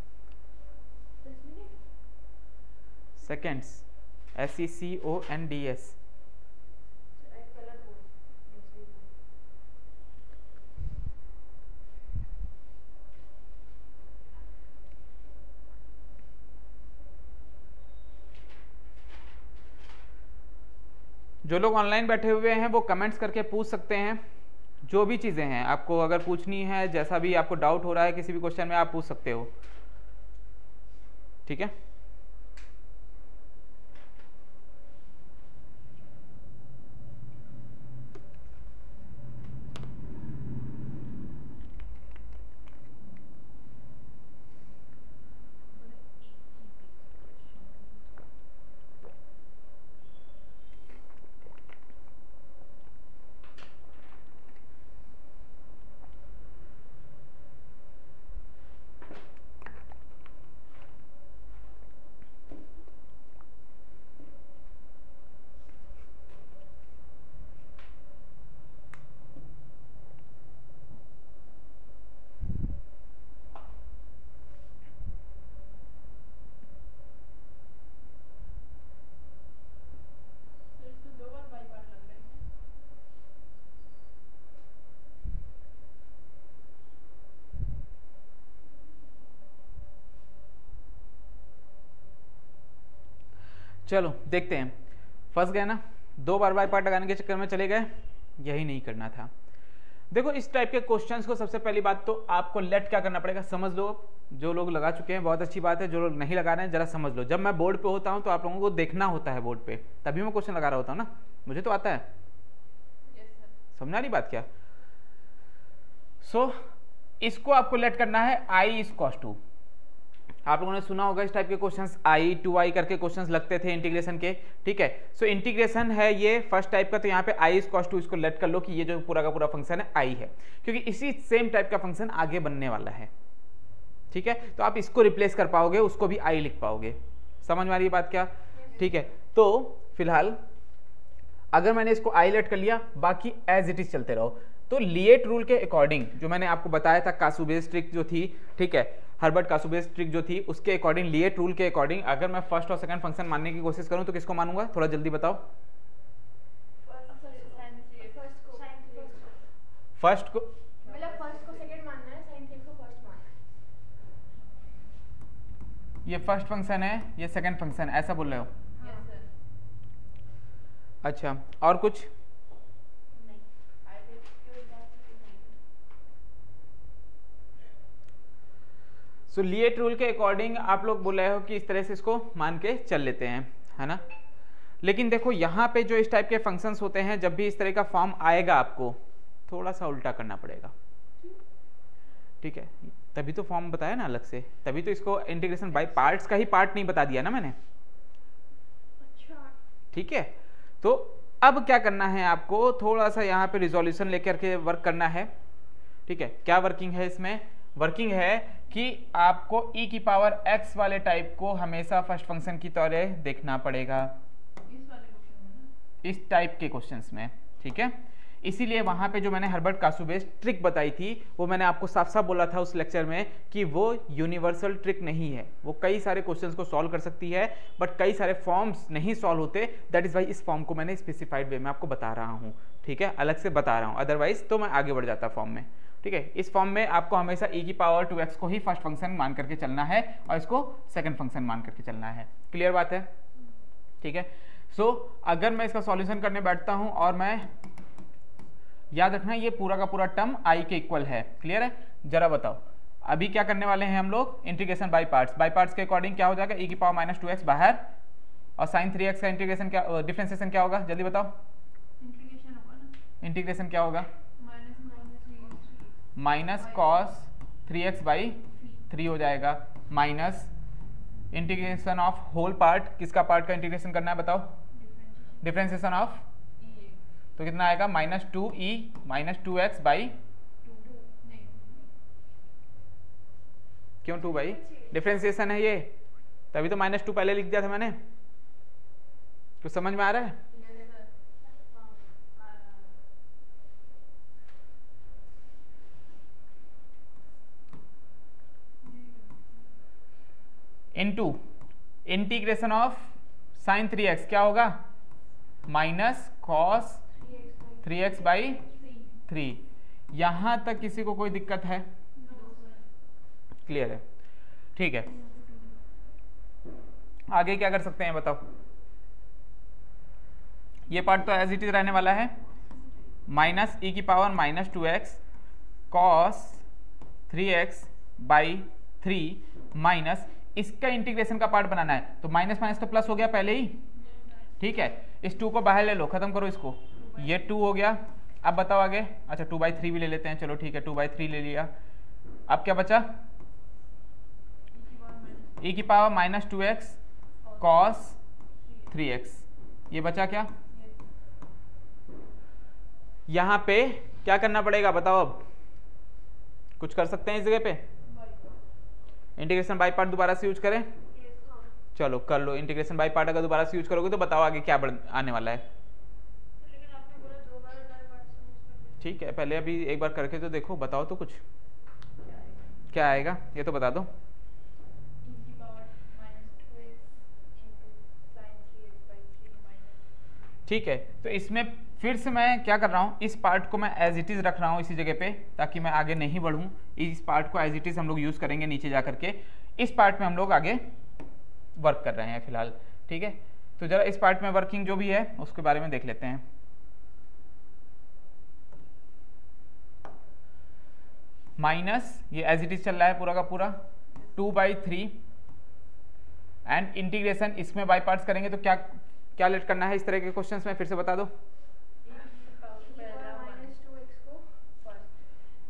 Seconds, SECONDS। जो लोग ऑनलाइन बैठे हुए हैं वो कमेंट्स करके पूछ सकते हैं, जो भी चीज़ें हैं आपको अगर पूछनी है, जैसा भी आपको डाउट हो रहा है किसी भी क्वेश्चन में आप पूछ सकते हो। ठीक है, चलो देखते हैं। फंस गए ना, 2 बार बाई पार्ट लगाने के चक्कर में चले गए, यही नहीं करना था। देखो इस टाइप के क्वेश्चंस को सबसे पहली बात तो आपको लेट क्या करना पड़ेगा, समझ लो। जो लोग लगा चुके हैं बहुत अच्छी बात है, जो लोग नहीं लगा रहे हैं जरा समझ लो। जब मैं बोर्ड पे होता हूं तो आप लोगों को देखना होता है बोर्ड पे, तभी मैं क्वेश्चन लगा रहा होता हूँ ना, मुझे तो आता है। समझा नहीं बात क्या? सो इसको आपको लेट करना है i इज कॉस टू। आप लोगों ने सुना होगा इस टाइप के क्वेश्चंस, i 2i करके क्वेश्चंस लगते थे इंटीग्रेशन के। ठीक है, सो इंटीग्रेशन है ये फर्स्ट टाइप का, तो यहाँ पे i इज कॉस टू इसको लेट कर लो कि ये जो पूरा का पूरा फंक्शन है i है, क्योंकि इसी सेम टाइप का फंक्शन आगे बनने वाला है। ठीक है, तो आप इसको रिप्लेस कर पाओगे, उसको भी i लिख पाओगे। समझ में आ रही है बात क्या? ठीक है, तो फिलहाल अगर मैंने इसको i लेट कर लिया, बाकी एज इट इज चलते रहो। तो लिएट रूल के अकॉर्डिंग जो मैंने आपको बताया था, कासुबेस ट्रिक जो थी, ठीक है, हर्बर्ट कासुबेस ट्रिक जो थी, उसके अकॉर्डिंग, लिएट रूल के अकॉर्डिंग अगर मैं फर्स्ट और सेकंड फंक्शन मानने की कोशिश करूं तो किसको मानूंगा, थोड़ा जल्दी बताओ। फर्स्ट को सेकंड मानना है, sin 3 को फर्स्ट मानना है। ये फर्स्ट फंक्शन है, ये सेकंड फंक्शन, ऐसा बोल रहे हो? yes, sir. अच्छा, और कुछ? सो लिएट रूल के अकॉर्डिंग आप लोग बोल रहे हो कि इस तरह से इसको मान के चल लेते हैं, है ना। लेकिन देखो यहाँ पे जो इस टाइप के फंक्शंस होते हैं, जब भी इस तरह का फॉर्म आएगा आपको थोड़ा सा उल्टा करना पड़ेगा। ठीक है, तभी तो फॉर्म बताया ना अलग से, तभी तो इसको इंटीग्रेशन बाय पार्ट्स का ही पार्ट नहीं बता दिया ना मैंने। अच्छा, ठीक है, तो अब क्या करना है आपको, थोड़ा सा यहाँ पे रिजोल्यूशन लेकर के वर्क करना है। ठीक है, क्या वर्किंग है इसमें? वर्किंग है कि आपको e की पावर x वाले टाइप को हमेशा फर्स्ट फंक्शन की तरह देखना पड़ेगा इस टाइप के क्वेश्चंस में। ठीक है, इसीलिए वहां पे जो मैंने हर्बर्ट कासुबेस ट्रिक बताई थी, वो मैंने आपको साफ साफ बोला था उस लेक्चर में कि वो यूनिवर्सल ट्रिक नहीं है, वो कई सारे क्वेश्चंस को सॉल्व कर सकती है, बट कई सारे फॉर्म्स नहीं सॉल्व होते। दैट इज वाई इस फॉर्म को मैंने स्पेसिफाइड वे में आपको बता रहा हूँ। ठीक है, अलग से बता रहा हूँ, अदरवाइज तो मैं आगे बढ़ जाता फॉर्म में। ठीक है, इस फॉर्म में आपको हमेशा e की पावर 2x को ही फर्स्ट फंक्शन मान करके चलना है और इसको सेकंड फंक्शन मान करके चलना है। क्लियर बात है? ठीक है, सो अगर मैं इसका सॉल्यूशन करने बैठता हूं और मैं, याद रखना ये पूरा का पूरा टर्म i के इक्वल है। क्लियर है? जरा बताओ अभी क्या करने वाले हैं हम लोग, integration by parts. By parts के अकॉर्डिंग क्या हो जाएगा, e की पावर -2x बाहर और sin 3x का इंटीग्रेशन क्या, डिफरेंशिएशन क्या होगा, जल्दी बताओ। इंटीग्रेशन क्या होगा, माइनस कॉस 3x बाई 3 हो जाएगा, minus integration of whole part, किसका पार्ट का इंटीग्रेशन करना है बताओ, डिफरेंशिएशन ऑफ, तो कितना आएगा -2e -2x बाई, क्यों 2 बाई, डिफरेंशिएशन है ये, तभी तो -2 पहले लिख दिया था मैंने। कुछ समझ में आ रहा है? Into integration of sine 3x क्या होगा, माइनस कॉस 3x बाई 3। यहां तक किसी को कोई दिक्कत है? क्लियर है, ठीक है। आगे क्या कर सकते हैं बताओ? ये पार्ट तो एज इट इज रहने वाला है, माइनस e की power -2x cos 3x by 3 minus इसका इंटीग्रेशन का पार्ट बनाना है, तो माइनस माइनस तो प्लस हो गया पहले ही, ठीक है। इस 2 को बाहर ले लो, खत्म करो इसको, ये 2 हो गया। अब बताओ आगे, अच्छा 2/3 भी ले लेते हैं, चलो ठीक है 2/3 ले लिया। अब क्या बचा, e की पावर -2x कॉस 3x, ये बचा क्या? यहां पे क्या करना पड़ेगा बताओ? अब कुछ कर सकते हैं इस जगह पे, इंटीग्रेशन बाई पार्ट दोबारा से यूज करें, चलो कर लो। इंटीग्रेशन बाई पार्ट अगर दोबारा से यूज करोगे तो बताओ आगे क्या आने वाला है। लेकिन आपने बोला 2 बार पार्ट, ठीक है, पहले अभी एक बार करके तो देखो, बताओ तो कुछ क्या आएगा ये तो बता दो। ठीक है, तो इसमें फिर से मैं क्या कर रहा हूँ, इस पार्ट को मैं एज इट इज रख रहा हूँ इसी जगह पे, ताकि मैं आगे नहीं बढ़ूँ। इस पार्ट को एज इट इज हम लोग यूज करेंगे नीचे जा करके, इस पार्ट में हम लोग आगे वर्क कर रहे हैं फिलहाल, ठीक है। तो जरा इस पार्ट में वर्किंग जो भी है उसके बारे में देख लेते हैं। माइनस ये एज इट इज चल रहा है पूरा का पूरा 2/3 एंड इंटीग्रेशन इसमें बाई पार्ट्स करेंगे तो क्या क्या लेट करना है इस तरह के क्वेश्चंस में, फिर से बता दो।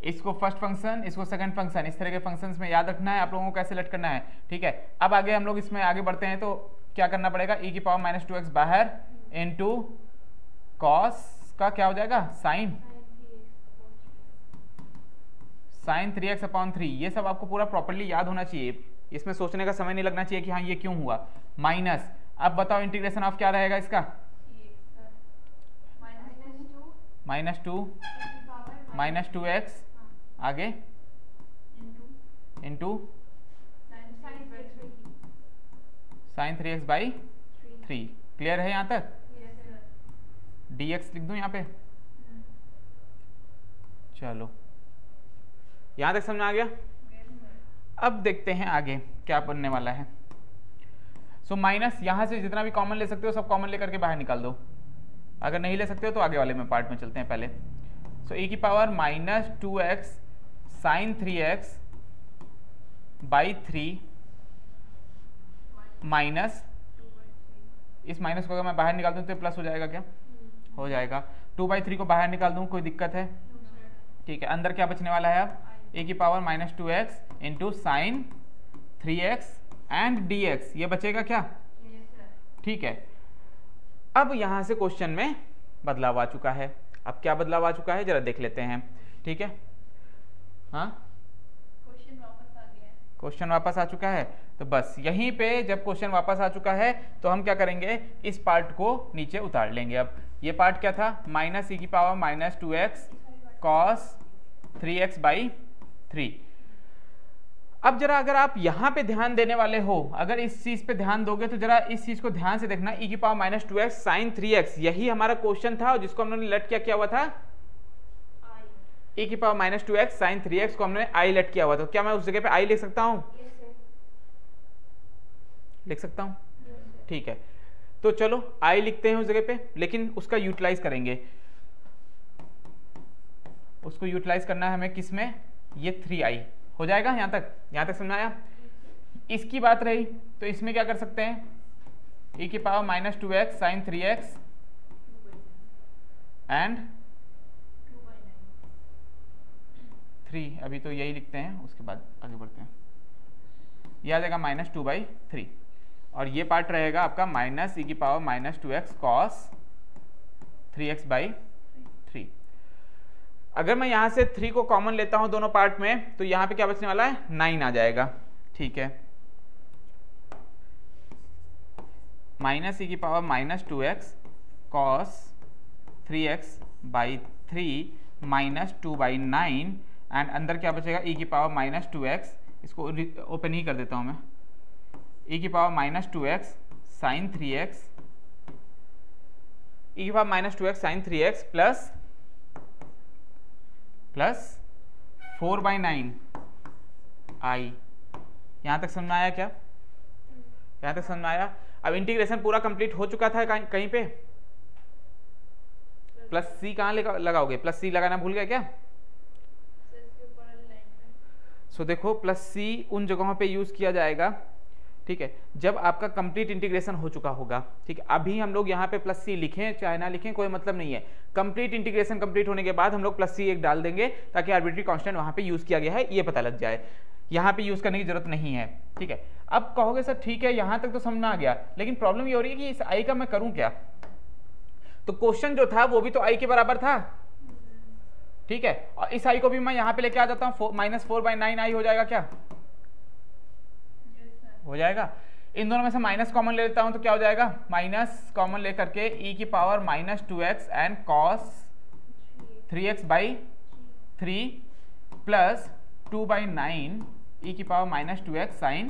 इसको फर्स्ट फंक्शन, इसको सेकंड फंक्शन, इस तरह के फंक्शंस में याद रखना है आप लोगों को कैसे लेट करना है, ठीक है। अब आगे हम लोग इसमें आगे बढ़ते हैं तो क्या करना पड़ेगा, e की पावर -2x बाहर इनटू कॉस का क्या हो जाएगा, साइन 3x/3। ये सब आपको पूरा प्रॉपर्ली याद होना चाहिए, इसमें सोचने का समय नहीं लगना चाहिए कि हाँ ये क्यों हुआ। माइनस, अब बताओ इंटीग्रेशन ऑफ क्या रहेगा इसका, -2 आगे इंटू साइन 3x/3। क्लियर है यहाँ तक? dx लिख दूं यहाँ पे, चलो यहाँ तक समझ आ गया। अब देखते हैं आगे क्या बनने वाला है। सो माइनस यहाँ से जितना भी कॉमन ले सकते हो सब कॉमन लेकर के बाहर निकाल दो, अगर नहीं ले सकते हो तो आगे वाले में पार्ट में चलते हैं पहले। सो e की power -2x sine 3x/3 minus, इस माइनस को अगर मैं बाहर निकाल दूँ तो प्लस हो जाएगा क्या, हो जाएगा। 2/3 को बाहर निकाल दूँ कोई दिक्कत है, ठीक है। अंदर क्या बचने वाला है अब, e की power -2x into sine 3x and dx, ये बचेगा क्या, ठीक है। अब यहां से क्वेश्चन में बदलाव आ चुका है। अब क्या बदलाव आ चुका है जरा देख लेते हैं, ठीक है। हाँ, क्वेश्चन वापस आ चुका है, तो बस यहीं पे जब क्वेश्चन वापस आ चुका है तो हम क्या करेंगे, इस पार्ट को नीचे उतार लेंगे। अब ये पार्ट क्या था, -e की पावर -2x cos 3x/3। अब जरा अगर आप यहाँ पे ध्यान देने वाले हो, अगर इस चीज पे ध्यान दोगे तो जरा इस चीज को ध्यान से देखना, e की पावर -2x साइन 3x, यही हमारा क्वेश्चन था जिसको हमने लेट क्या किया हुआ था, e की पावर -2x साइन 3x को हमने i लेट किया हुआ था। क्या मैं उस जगह पे i लिख सकता हूँ, लिख सकता हूँ, ठीक है। तो चलो i लिखते हैं उस जगह पे, लेकिन उसका यूटिलाइज करेंगे। उसको यूटिलाइज करना है हमें किस में, ये 3i हो जाएगा। यहाँ तक समझ आया। इसकी बात रही तो इसमें क्या कर सकते हैं, e की power -2x sign 3x and 3, अभी तो यही लिखते हैं, उसके बाद आगे बढ़ते हैं। ये आ जाएगा -2/3 और ये पार्ट रहेगा आपका -e⁻²x cos 3x/3। अगर मैं यहाँ से 3 को कॉमन लेता हूँ दोनों पार्ट में तो यहाँ पे क्या बचने वाला है, 9 आ जाएगा। ठीक है, -e⁻²x cos 3x/3 -2/9 एंड अंदर क्या बचेगा e⁻²x, इसको ओपन ही कर देता हूँ मैं, e⁻²x sin 3x, e⁻²x sin 3x plus 4/9 i। यहाँ तक समझ में आया क्या? यहाँ तक समझ में आया? अब इंटीग्रेशन पूरा कंप्लीट हो चुका था कहीं पे, प्लस सी कहाँ लगाओगे? प्लस सी लगाना भूल गया क्या? सो देखो प्लस सी उन जगहों पे यूज किया जाएगा, ठीक है, जब आपका कंप्लीट इंटीग्रेशन हो चुका होगा। ठीक है, अभी हम लोग यहाँ पे प्लस सी लिखें चाहे ना लिखें कोई मतलब नहीं है, कंप्लीट इंटीग्रेशन कंप्लीट होने के बाद हम लोग प्लस सी एक डाल देंगे ताकि आर्बिट्री कांस्टेंट वहाँ पे यूज किया गया है ये पता लग जाए, यहाँ पे यूज करने की जरूरत नहीं है। ठीक है, अब कहोगे सर ठीक है यहाँ तक तो समझ में आ गया, लेकिन प्रॉब्लम ये हो रही है कि इस आई का मैं करूँ क्या? तो क्वेश्चन जो था वो भी तो आई के बराबर था। ठीक है, और इस आई को भी मैं यहाँ पे लेके आ जाता हूँ, -4/9 आई हो जाएगा क्या? हो जाएगा। इन दोनों में से माइनस कॉमन ले लेता हूं तो क्या हो जाएगा, माइनस कॉमन लेकर के e⁻²x and cos 3x/3 plus 2/9 e⁻²x sin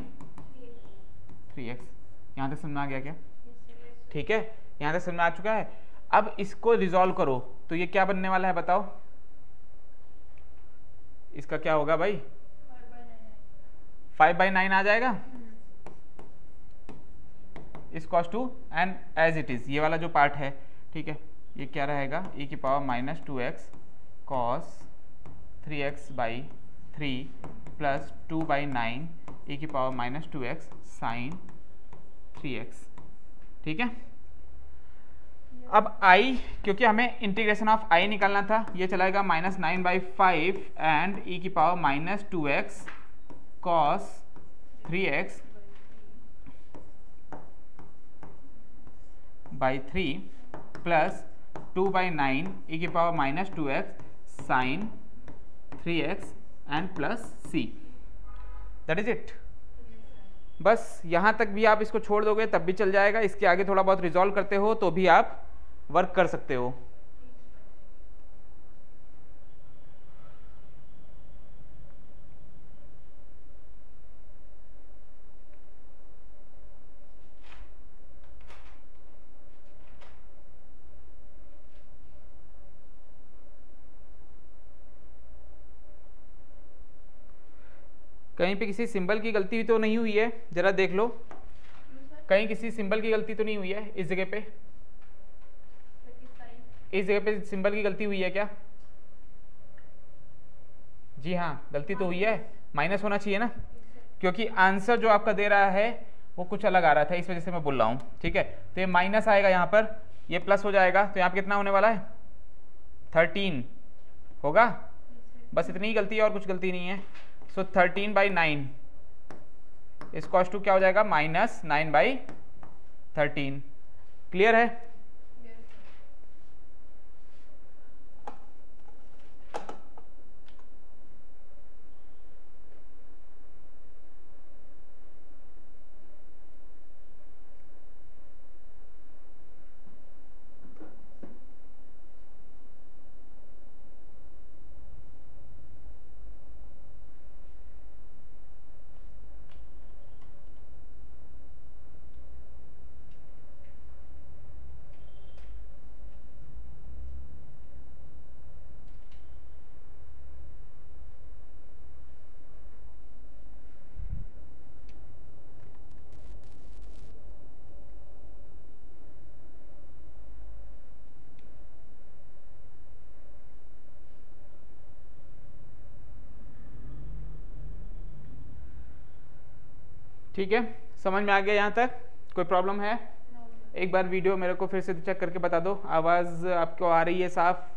3x। यहाँ तक समझ में आ गया क्या? ठीक है, यहाँ तक समझ में आ चुका है। अब इसको रिजॉल्व करो तो ये क्या बनने वाला है बताओ? इसका क्या होगा भाई? 5/9 आ जाएगा इस cos 2 and as it is ये वाला जो पार्ट है। ठीक है, ये क्या रहेगा, e⁻²x cos 3x/3 plus 2/9 e⁻²x sin 3x। ठीक है, अब i क्योंकि हमें इंटीग्रेशन ऑफ i निकालना था, ये चलाएगा -9/5 and e⁻²x cos 3x/3 plus 2/9 e⁻²x sin 3x and plus c। That is it. बस यहाँ तक भी आप इसको छोड़ दोगे तब भी चल जाएगा, इसके आगे थोड़ा बहुत रिजॉल्व करते हो तो भी आप वर्क कर सकते हो। कहीं पे किसी सिंबल की गलती तो नहीं हुई है? जरा देख लो, कहीं किसी सिंबल की गलती तो नहीं हुई है इस जगह पे? इस जगह पे सिंबल की गलती हुई है क्या? जी हाँ, गलती तो हुई है, माइनस होना चाहिए ना, क्योंकि आंसर जो आपका दे रहा है वो कुछ अलग आ रहा था, इस वजह से मैं बोल रहा हूँ। ठीक है, तो ये माइनस आएगा यहाँ पर, ये प्लस हो जाएगा, तो यहाँ पे कितना होने वाला है? 13 होगा। बस इतनी ही गलती है और कुछ गलती नहीं है। सो 13/9 इस cos 2 क्या हो जाएगा, -9/13। क्लियर है? ठीक है, समझ में आ गया यहाँ तक? कोई प्रॉब्लम है? एक बार वीडियो मेरे को फिर से चेक करके बता दो, आवाज़ आपको आ रही है साफ,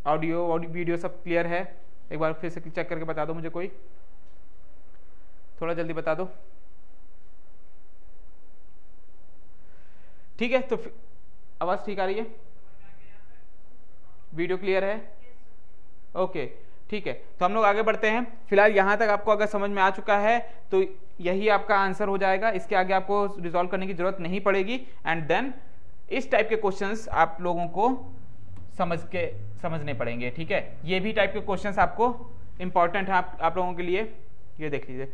ऑडियो वीडियो सब क्लियर है? एक बार फिर से चेक करके बता दो मुझे, कोई थोड़ा जल्दी बता दो। ठीक है, तो आवाज़ ठीक आ रही है, वीडियो क्लियर है? ओके ठीक है, तो हम लोग आगे बढ़ते हैं। फिलहाल यहाँ तक आपको अगर समझ में आ चुका है तो यही आपका आंसर हो जाएगा, इसके आगे आपको रिजॉल्व करने की जरूरत नहीं पड़ेगी। एंड देन इस टाइप के क्वेश्चंस आप लोगों को समझने पड़ेंगे। ठीक है, ये भी टाइप के क्वेश्चंस आपको इंपॉर्टेंट है आप लोगों के लिए। ये देख लीजिए,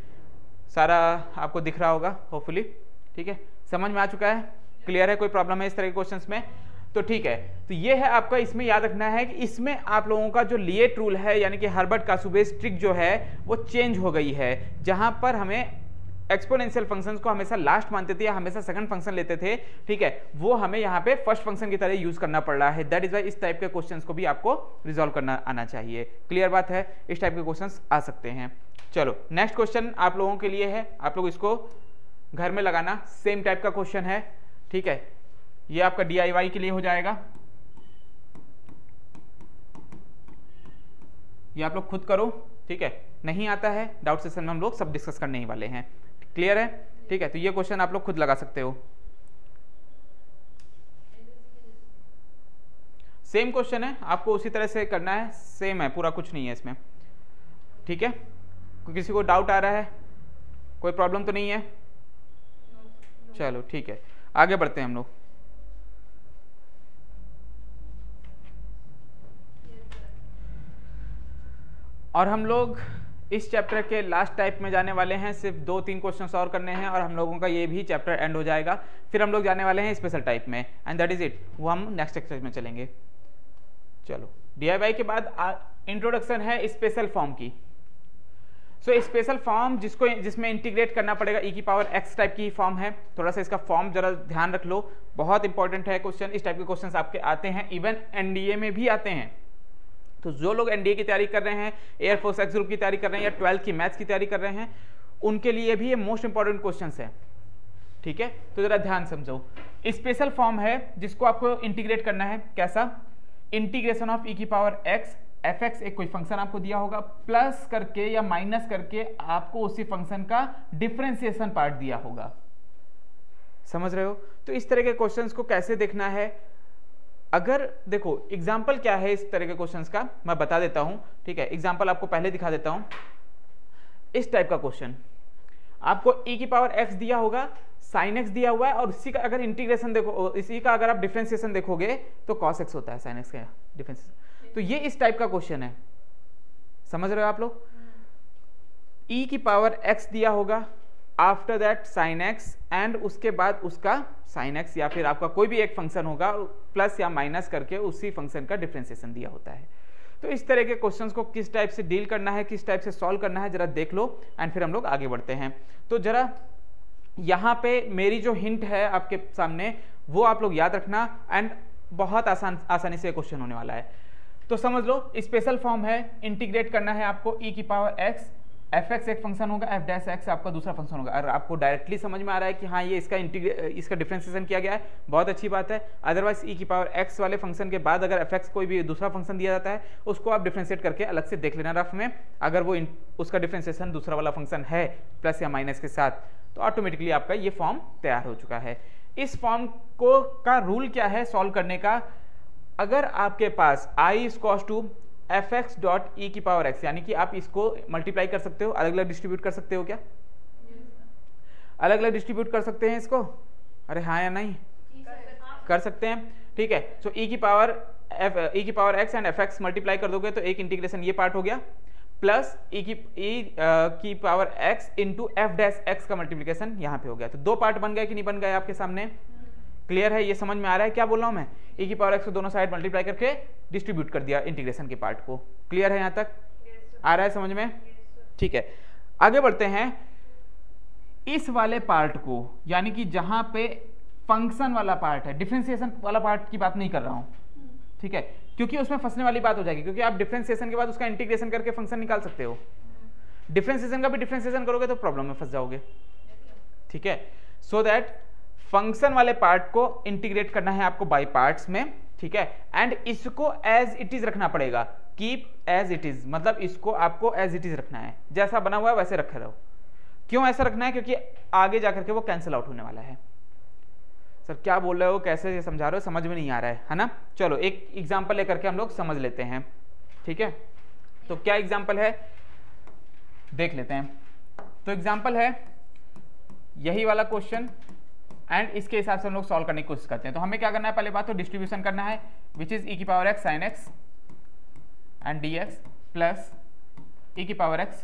सारा आपको दिख रहा होगा होपफुली। ठीक है, समझ में आ चुका है, क्लियर है? कोई प्रॉब्लम है इस तरह के क्वेश्चंस में? तो ठीक है, तो ये है आपका, इसमें याद रखना है कि इसमें आप लोगों का जो लिएट रूल है यानी कि हर्बर्ट-कासुबेस ट्रिक जो है वो चेंज हो गई है। जहां पर हमें एक्सपोनेंशियल फंक्शंस को हमेशा लास्ट मानते थे या हमेशा सेकंड फंक्शन लेते थे, ठीक है, वो हमें यहाँ पे फर्स्ट फंक्शन की तरह यूज करना पड़ रहा है। दैट इज वाई इस टाइप के क्वेश्चंस को भी आपको रिजॉल्व करना आना चाहिए। क्लियर बात है? इस टाइप के क्वेश्चंस आ सकते हैं। चलो नेक्स्ट क्वेश्चन आप लोगों के लिए है, आप लोग इसको घर में लगाना। सेम टाइप का क्वेश्चन है, ठीक है, ये आपका DIY के लिए हो जाएगा। ये आप लोग खुद करो, ठीक है, नहीं आता है डाउट सेशन में हम लोग सब डिस्कस करने ही वाले हैं। क्लियर है? ठीक है, तो ये क्वेश्चन आप लोग खुद लगा सकते हो। सेम क्वेश्चन है, आपको उसी तरह से करना है, सेम है पूरा, कुछ नहीं है इसमें। ठीक है, किसी को डाउट आ रहा है? कोई प्रॉब्लम तो नहीं है? चलो ठीक है, आगे बढ़ते हैं हम लोग। और हम लोग इस चैप्टर के लास्ट टाइप में जाने वाले हैं, सिर्फ 2-3 क्वेश्चन और करने हैं और हम लोगों का ये भी चैप्टर एंड हो जाएगा। फिर हम लोग जाने वाले हैं स्पेशल टाइप में, एंड दैट इज इट, वो हम नेक्स्ट एक्सरसाइज में चलेंगे। चलो, DIY के बाद इंट्रोडक्शन है स्पेशल फॉर्म की। सो स्पेशल फॉर्म जिसमें इंटीग्रेट करना पड़ेगा e⁻x टाइप की फॉर्म है। थोड़ा सा इसका फॉर्म जरा ध्यान रख लो, बहुत इंपॉर्टेंट है क्वेश्चन। इस टाइप के क्वेश्चन आपके आते हैं, इवन NDA में भी आते हैं। तो जो लोग NDA की तैयारी कर रहे हैं, एयरफोर्स एक्स ग्रुप की तैयारी कर रहे हैं या 12th की मैथ्स की तैयारी कर रहे हैं, उनके लिए भी ये मोस्ट इंपॉर्टेंट क्वेश्चंस है। ठीक है, तो जरा ध्यान समझो। स्पेशल फॉर्म है जिसको आपको इंटीग्रेट करना है। कैसा? इंटीग्रेशन ऑफ e⁻x fx, एक कोई फंक्शन आपको दिया होगा, प्लस करके या माइनस करके आपको उसी फंक्शन का डिफरेंशिएशन पार्ट दिया होगा। समझ रहे हो? तो इस तरह के क्वेश्चंस को कैसे देखना है, अगर देखो एग्जाम्पल क्या है इस तरह के क्वेश्चंस का, मैं बता देता हूं। ठीक है, एग्जाम्पल आपको पहले दिखा देता हूं। इस टाइप का क्वेश्चन आपको e⁻x दिया होगा, sin x दिया हुआ है, और इसी का अगर इंटीग्रेशन देखो, इसी का अगर आप डिफरेंशिएशन देखोगे तो cos x होता है sin x का डिफरेंशिएशन। तो ये इस टाइप का क्वेश्चन है, समझ रहे हो आप लोग? e⁻x दिया होगा, after that sin x, and उसके बाद उसका sin x या फिर आपका कोई भी एक फंक्शन होगा प्लस या माइनस करके उसी फंक्शन का डिफरेंशिएशन दिया होता है। तो इस तरह के क्वेश्चंस को किस टाइप से डील करना है, किस टाइप से सॉल्व करना है, जरा देख लो एंड फिर हम लोग आगे बढ़ते हैं। तो जरा यहाँ पे मेरी जो हिंट है आपके सामने वो आप लोग याद रखना, एंड बहुत आसानी से क्वेश्चन होने वाला है। तो समझ लो, स्पेशल फॉर्म है, इंटीग्रेट करना है आपको e⁻x, fx एक फंक्शन होगा, f'(x) आपका दूसरा फंक्शन होगा। अगर आपको डायरेक्टली समझ में आ रहा है कि हाँ ये इसका डिफरेंशिएशन किया गया है, बहुत अच्छी बात है। अदरवाइज e⁻x वाले फंक्शन के बाद अगर fx कोई भी दूसरा फंक्शन दिया जाता है, उसको आप डिफरेंशिएट करके अलग से देख लेना रफ में। अगर वो उसका डिफरेंशिएशन दूसरा वाला फंक्शन है प्लस या माइनस के साथ, तो ऑटोमेटिकली आपका ये फॉर्म तैयार हो चुका है। इस फॉर्म को का रूल क्या है सॉल्व करने का? अगर आपके पास i fx.e⁻x, यानी कि आप इसको मल्टीप्लाई कर सकते हो, अलग अलग डिस्ट्रीब्यूट कर सकते हो क्या? अलग अलग डिस्ट्रीब्यूट कर सकते हैं इसको? अरे हाँ या नहीं? कर सकते हैं। ठीक है, सो e⁻x एंड fx मल्टीप्लाई कर दोगे तो एक इंटीग्रेशन ये पार्ट हो गया, प्लस e⁻x इंटू f'(x) का मल्टीप्लीकेशन यहाँ पे हो गया। तो दो पार्ट बन गए कि नहीं बन गए आपके सामने? क्लियर है? ये समझ में आ रहा है क्या बोल रहा हूं मैं? e⁻x को दोनों साइड मल्टीप्लाई करके डिस्ट्रीब्यूट कर दिया इंटीग्रेशन के पार्ट को। क्लियर है? यहां तक आ रहा है समझ में? ठीक है, आगे बढ़ते हैं। इस वाले पार्ट को, यानी कि जहां पे फंक्शन वाला पार्ट है, डिफरेंशिएशन वाला पार्ट की बात नहीं कर रहा हूं, ठीक है, क्योंकि उसमें फंसने वाली बात हो जाएगी, क्योंकि आप डिफरेंशिएशन के बाद उसका इंटीग्रेशन करके फंक्शन निकाल सकते हो। डिफरेंशिएशन का भी डिफरेंशिएशन करोगे तो प्रॉब्लम में फंस जाओगे। ठीक है, सो दैट फंक्शन वाले पार्ट को इंटीग्रेट करना है आपको बाय पार्ट्स में। ठीक है, एंड इसको एज इट इज रखना पड़ेगा, कीप एज इट इज, मतलब इसको आपको एज इट इज रखना है, जैसा बना हुआ है वैसे रखे रहो। क्यों ऐसा रखना है? क्योंकि आगे जाकर के वो कैंसिल आउट होने वाला है। सर क्या बोल रहे हो, कैसे समझा रहे हो, समझ में नहीं आ रहा है ना। चलो एक एग्जाम्पल लेकर के हम लोग समझ लेते हैं, ठीक है। तो क्या एग्जाम्पल है देख लेते हैं। तो एग्जाम्पल है यही वाला क्वेश्चन एंड इसके हिसाब से हम लोग सॉल्व करने की कोशिश करते हैं। तो हमें क्या करना है, पहले बात तो डिस्ट्रीब्यूशन करना है, विच इज e की power x sin x and dx plus e की power x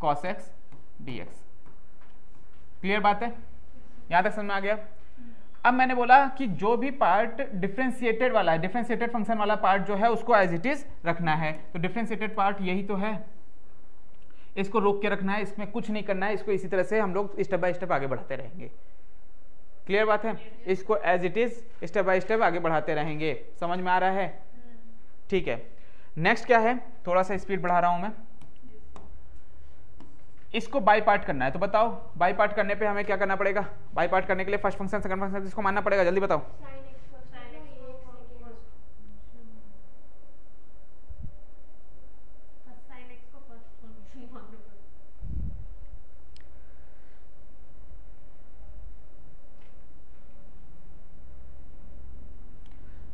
cos x dx। Clear बात है, यहां तक समझ में आ गया। अब मैंने बोला कि जो भी पार्ट डिफरेंशिएटेड वाला है, डिफरेंशिएटेड फंक्शन वाला पार्ट जो है उसको एज इट इज रखना है। तो डिफरेंशिएटेड पार्ट यही तो है, इसको रोक के रखना है, इसमें कुछ नहीं करना है, इसको इसी तरह से हम लोग स्टेप बाय स्टेप आगे बढ़ाते रहेंगे। क्लियर बात है, इसको as it is step by step आगे बढ़ाते रहेंगे। समझ में आ रहा है, ठीक है। नेक्स्ट क्या है, थोड़ा सा स्पीड बढ़ा रहा हूं मैं। इसको बाई पार्ट करना है, तो बताओ बाई पार्ट करने पे हमें क्या करना पड़ेगा। बाई पार्ट करने के लिए फर्स्ट फंक्शन सेकंड फंक्शन इसको मानना पड़ेगा, जल्दी बताओ।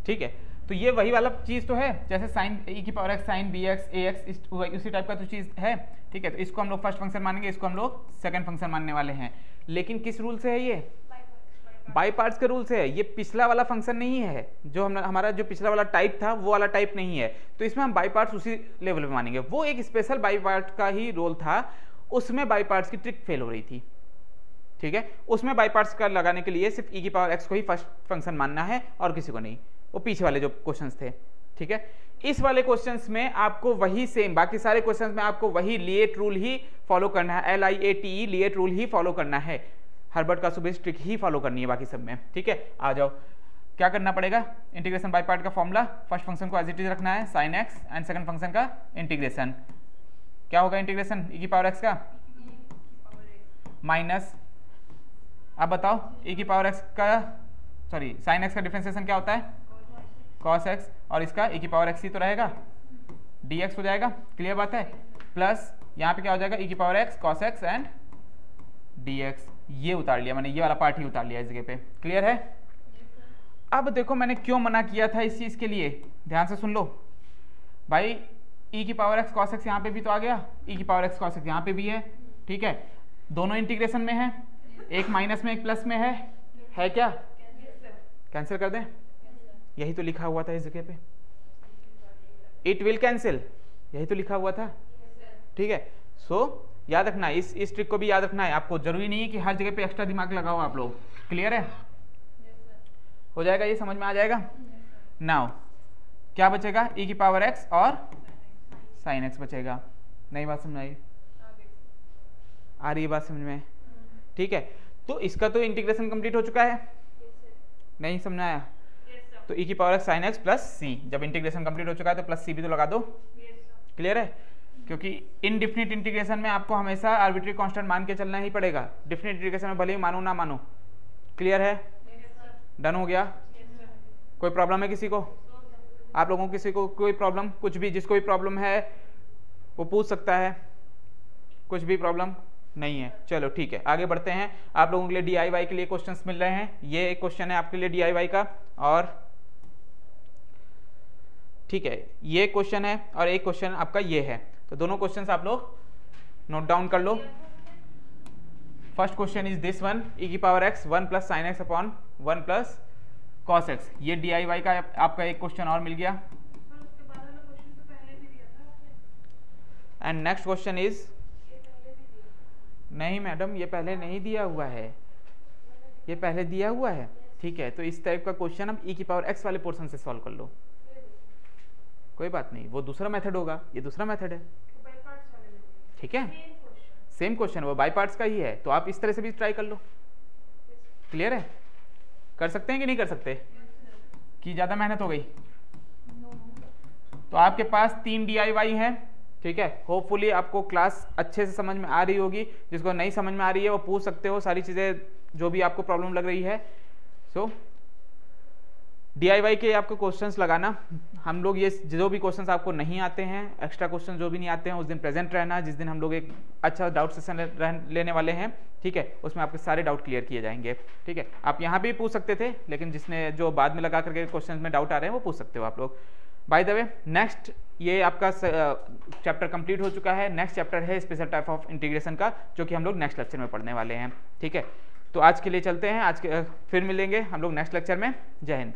ठीक है, तो ये वही वाला चीज तो है, जैसे साइन e की power x sine bx ax उसी टाइप का तो चीज है, ठीक है। तो इसको हम लोग फर्स्ट फंक्शन मानेंगे, इसको हम लोग सेकंड फंक्शन मानने वाले हैं। लेकिन किस रूल से है ये, बाई पार्ट्स के रूल से है। ये पिछला वाला फंक्शन नहीं है, जो हमारा जो पिछला वाला टाइप था वो वाला टाइप नहीं है। तो इसमें हम बाई पार्ट्स उसी लेवल पे मानेंगे। वो एक स्पेशल बाई पार्ट का ही रोल था, उसमें बाई पार्ट्स की ट्रिक फेल हो रही थी, ठीक है। उसमें बाई पार्ट्स का लगाने के लिए सिर्फ e की पावर x को ही फर्स्ट फंक्शन मानना है और किसी को नहीं, वो पीछे वाले जो क्वेश्चंस थे, ठीक है। इस वाले क्वेश्चंस में आपको वही सेम, बाकी सारे क्वेश्चंस में आपको वही लिएट रूल ही फॉलो करना है, LIATE लिएट रूल ही फॉलो करना है, हर्बर्ट का सुबेस ट्रिक ही फॉलो करनी है बाकी सब में, ठीक है। आ जाओ, क्या करना पड़ेगा, इंटीग्रेशन बाय पार्ट का फॉर्मूला, फर्स्ट फंक्शन को एज इट इज रखना है sin x and second function का इंटीग्रेशन। क्या होगा इंटीग्रेशन e की पावर x का माइनस, अब बताओ e की पावर x का सॉरी sin x का डिफरेंशिएशन क्या होता है cos x, और इसका e की पावर x ही तो रहेगा, dx हो जाएगा। क्लियर बात है, प्लस यहाँ पे क्या हो जाएगा e की power x cos x and dx। ये उतार लिया मैंने, ये वाला पार्ट ही उतार लिया इस जगह पे। क्लियर है। अब देखो मैंने क्यों मना किया था इस चीज के लिए, ध्यान से सुन लो भाई। e की पावर x cos x यहाँ पे भी तो आ गया, e की पावर x cos x यहाँ पे भी है, ठीक है। दोनों इंटीग्रेशन में है, एक माइनस में एक प्लस में है क्या, कैंसिल कर दें, यही तो लिखा हुआ था इस जगह पे, इट विल कैंसिल, यही तो लिखा हुआ था, ठीक है। सो याद रखना, इस ट्रिक को भी याद रखना है आपको। जरूरी नहीं है कि हर जगह पे एक्स्ट्रा दिमाग लगाओ आप लोग। क्लियर है, हो जाएगा, ये समझ में आ जाएगा। नाउ क्या बचेगा, e की पावर x और sin x बचेगा। नई बात समझ आई, आ रही है बात समझ में, ठीक है। तो इसका तो इंटीग्रेशन कंप्लीट हो चुका है, नहीं समझ आया, तो e की power x sin x plus c, जब इंटीग्रेशन कंप्लीट हो चुका है तो प्लस c भी तो लगा दो। क्लियर है, क्योंकि इनडिफिनिट इंटीग्रेशन में आपको हमेशा आर्बिट्री कांस्टेंट मान के चलना ही पड़ेगा, डिफिनिट इंटीग्रेशन में भले ही मानो ना मानो। क्लियर है, डन हो गया। कोई प्रॉब्लम है किसी को, आप लोगों को किसी को कोई प्रॉब्लम, कुछ भी जिसको भी प्रॉब्लम है वो पूछ सकता है, कुछ भी प्रॉब्लम नहीं है। चलो ठीक है, आगे बढ़ते हैं। आप लोगों के लिए DIY के लिए क्वेश्चंस मिल रहे हैं, ये एक क्वेश्चन है आपके लिए DIY का, और ठीक है ये क्वेश्चन है और एक क्वेश्चन आपका ये है। तो दोनों क्वेश्चंस आप लोग नोट डाउन कर लो। First question is this one, e की power x 1 plus sine x upon 1 plus cos x. ये DIY का आपका एक क्वेश्चन और मिल गया। एंड नेक्स्ट क्वेश्चन इज, नहीं मैडम ये पहले नहीं दिया हुआ है, ये पहले दिया हुआ है, ठीक है। तो इस टाइप का क्वेश्चन हम e की पावर x वाले पोर्शन से सॉल्व कर लो, कोई बात नहीं, वो दूसरा मेथड होगा, ये दूसरा मेथड है, ठीक है। सेम क्वेश्चन वो बाई पार्ट्स का ही है, तो आप इस तरह से भी ट्राई कर लो। क्लियर है, कर सकते हैं कि नहीं कर सकते, कि ज़्यादा मेहनत हो गई। तो आपके पास 3 DIY हैं, ठीक है। होपफुली आपको क्लास अच्छे से समझ में आ रही होगी, जिसको नहीं समझ में आ रही है वो पूछ सकते हो सारी चीज़ें जो भी आपको प्रॉब्लम लग रही है। सो DIY के आपको क्वेश्चंस लगाना, हम लोग ये जो भी क्वेश्चंस आपको नहीं आते हैं, एक्स्ट्रा क्वेश्चन जो भी नहीं आते हैं, उस दिन प्रेजेंट रहना, जिस दिन हम लोग एक अच्छा डाउट सेशन लेने वाले हैं, ठीक है, उसमें आपके सारे डाउट क्लियर किए जाएंगे, ठीक है। आप यहाँ भी पूछ सकते थे, लेकिन जिसने जो बाद में लगा करके क्वेश्चन में डाउट आ रहे हैं वो पूछ सकते हो आप लोग। बाय द वे, नेक्स्ट ये आपका चैप्टर कंप्लीट हो चुका है। नेक्स्ट चैप्टर है स्पेशल टाइप ऑफ इंटीग्रेशन का, जो कि हम लोग नेक्स्ट लेक्चर में पढ़ने वाले हैं, ठीक है। तो आज के लिए चलते हैं, आज के फिर मिलेंगे हम लोग नेक्स्ट लेक्चर में। जय हिंद।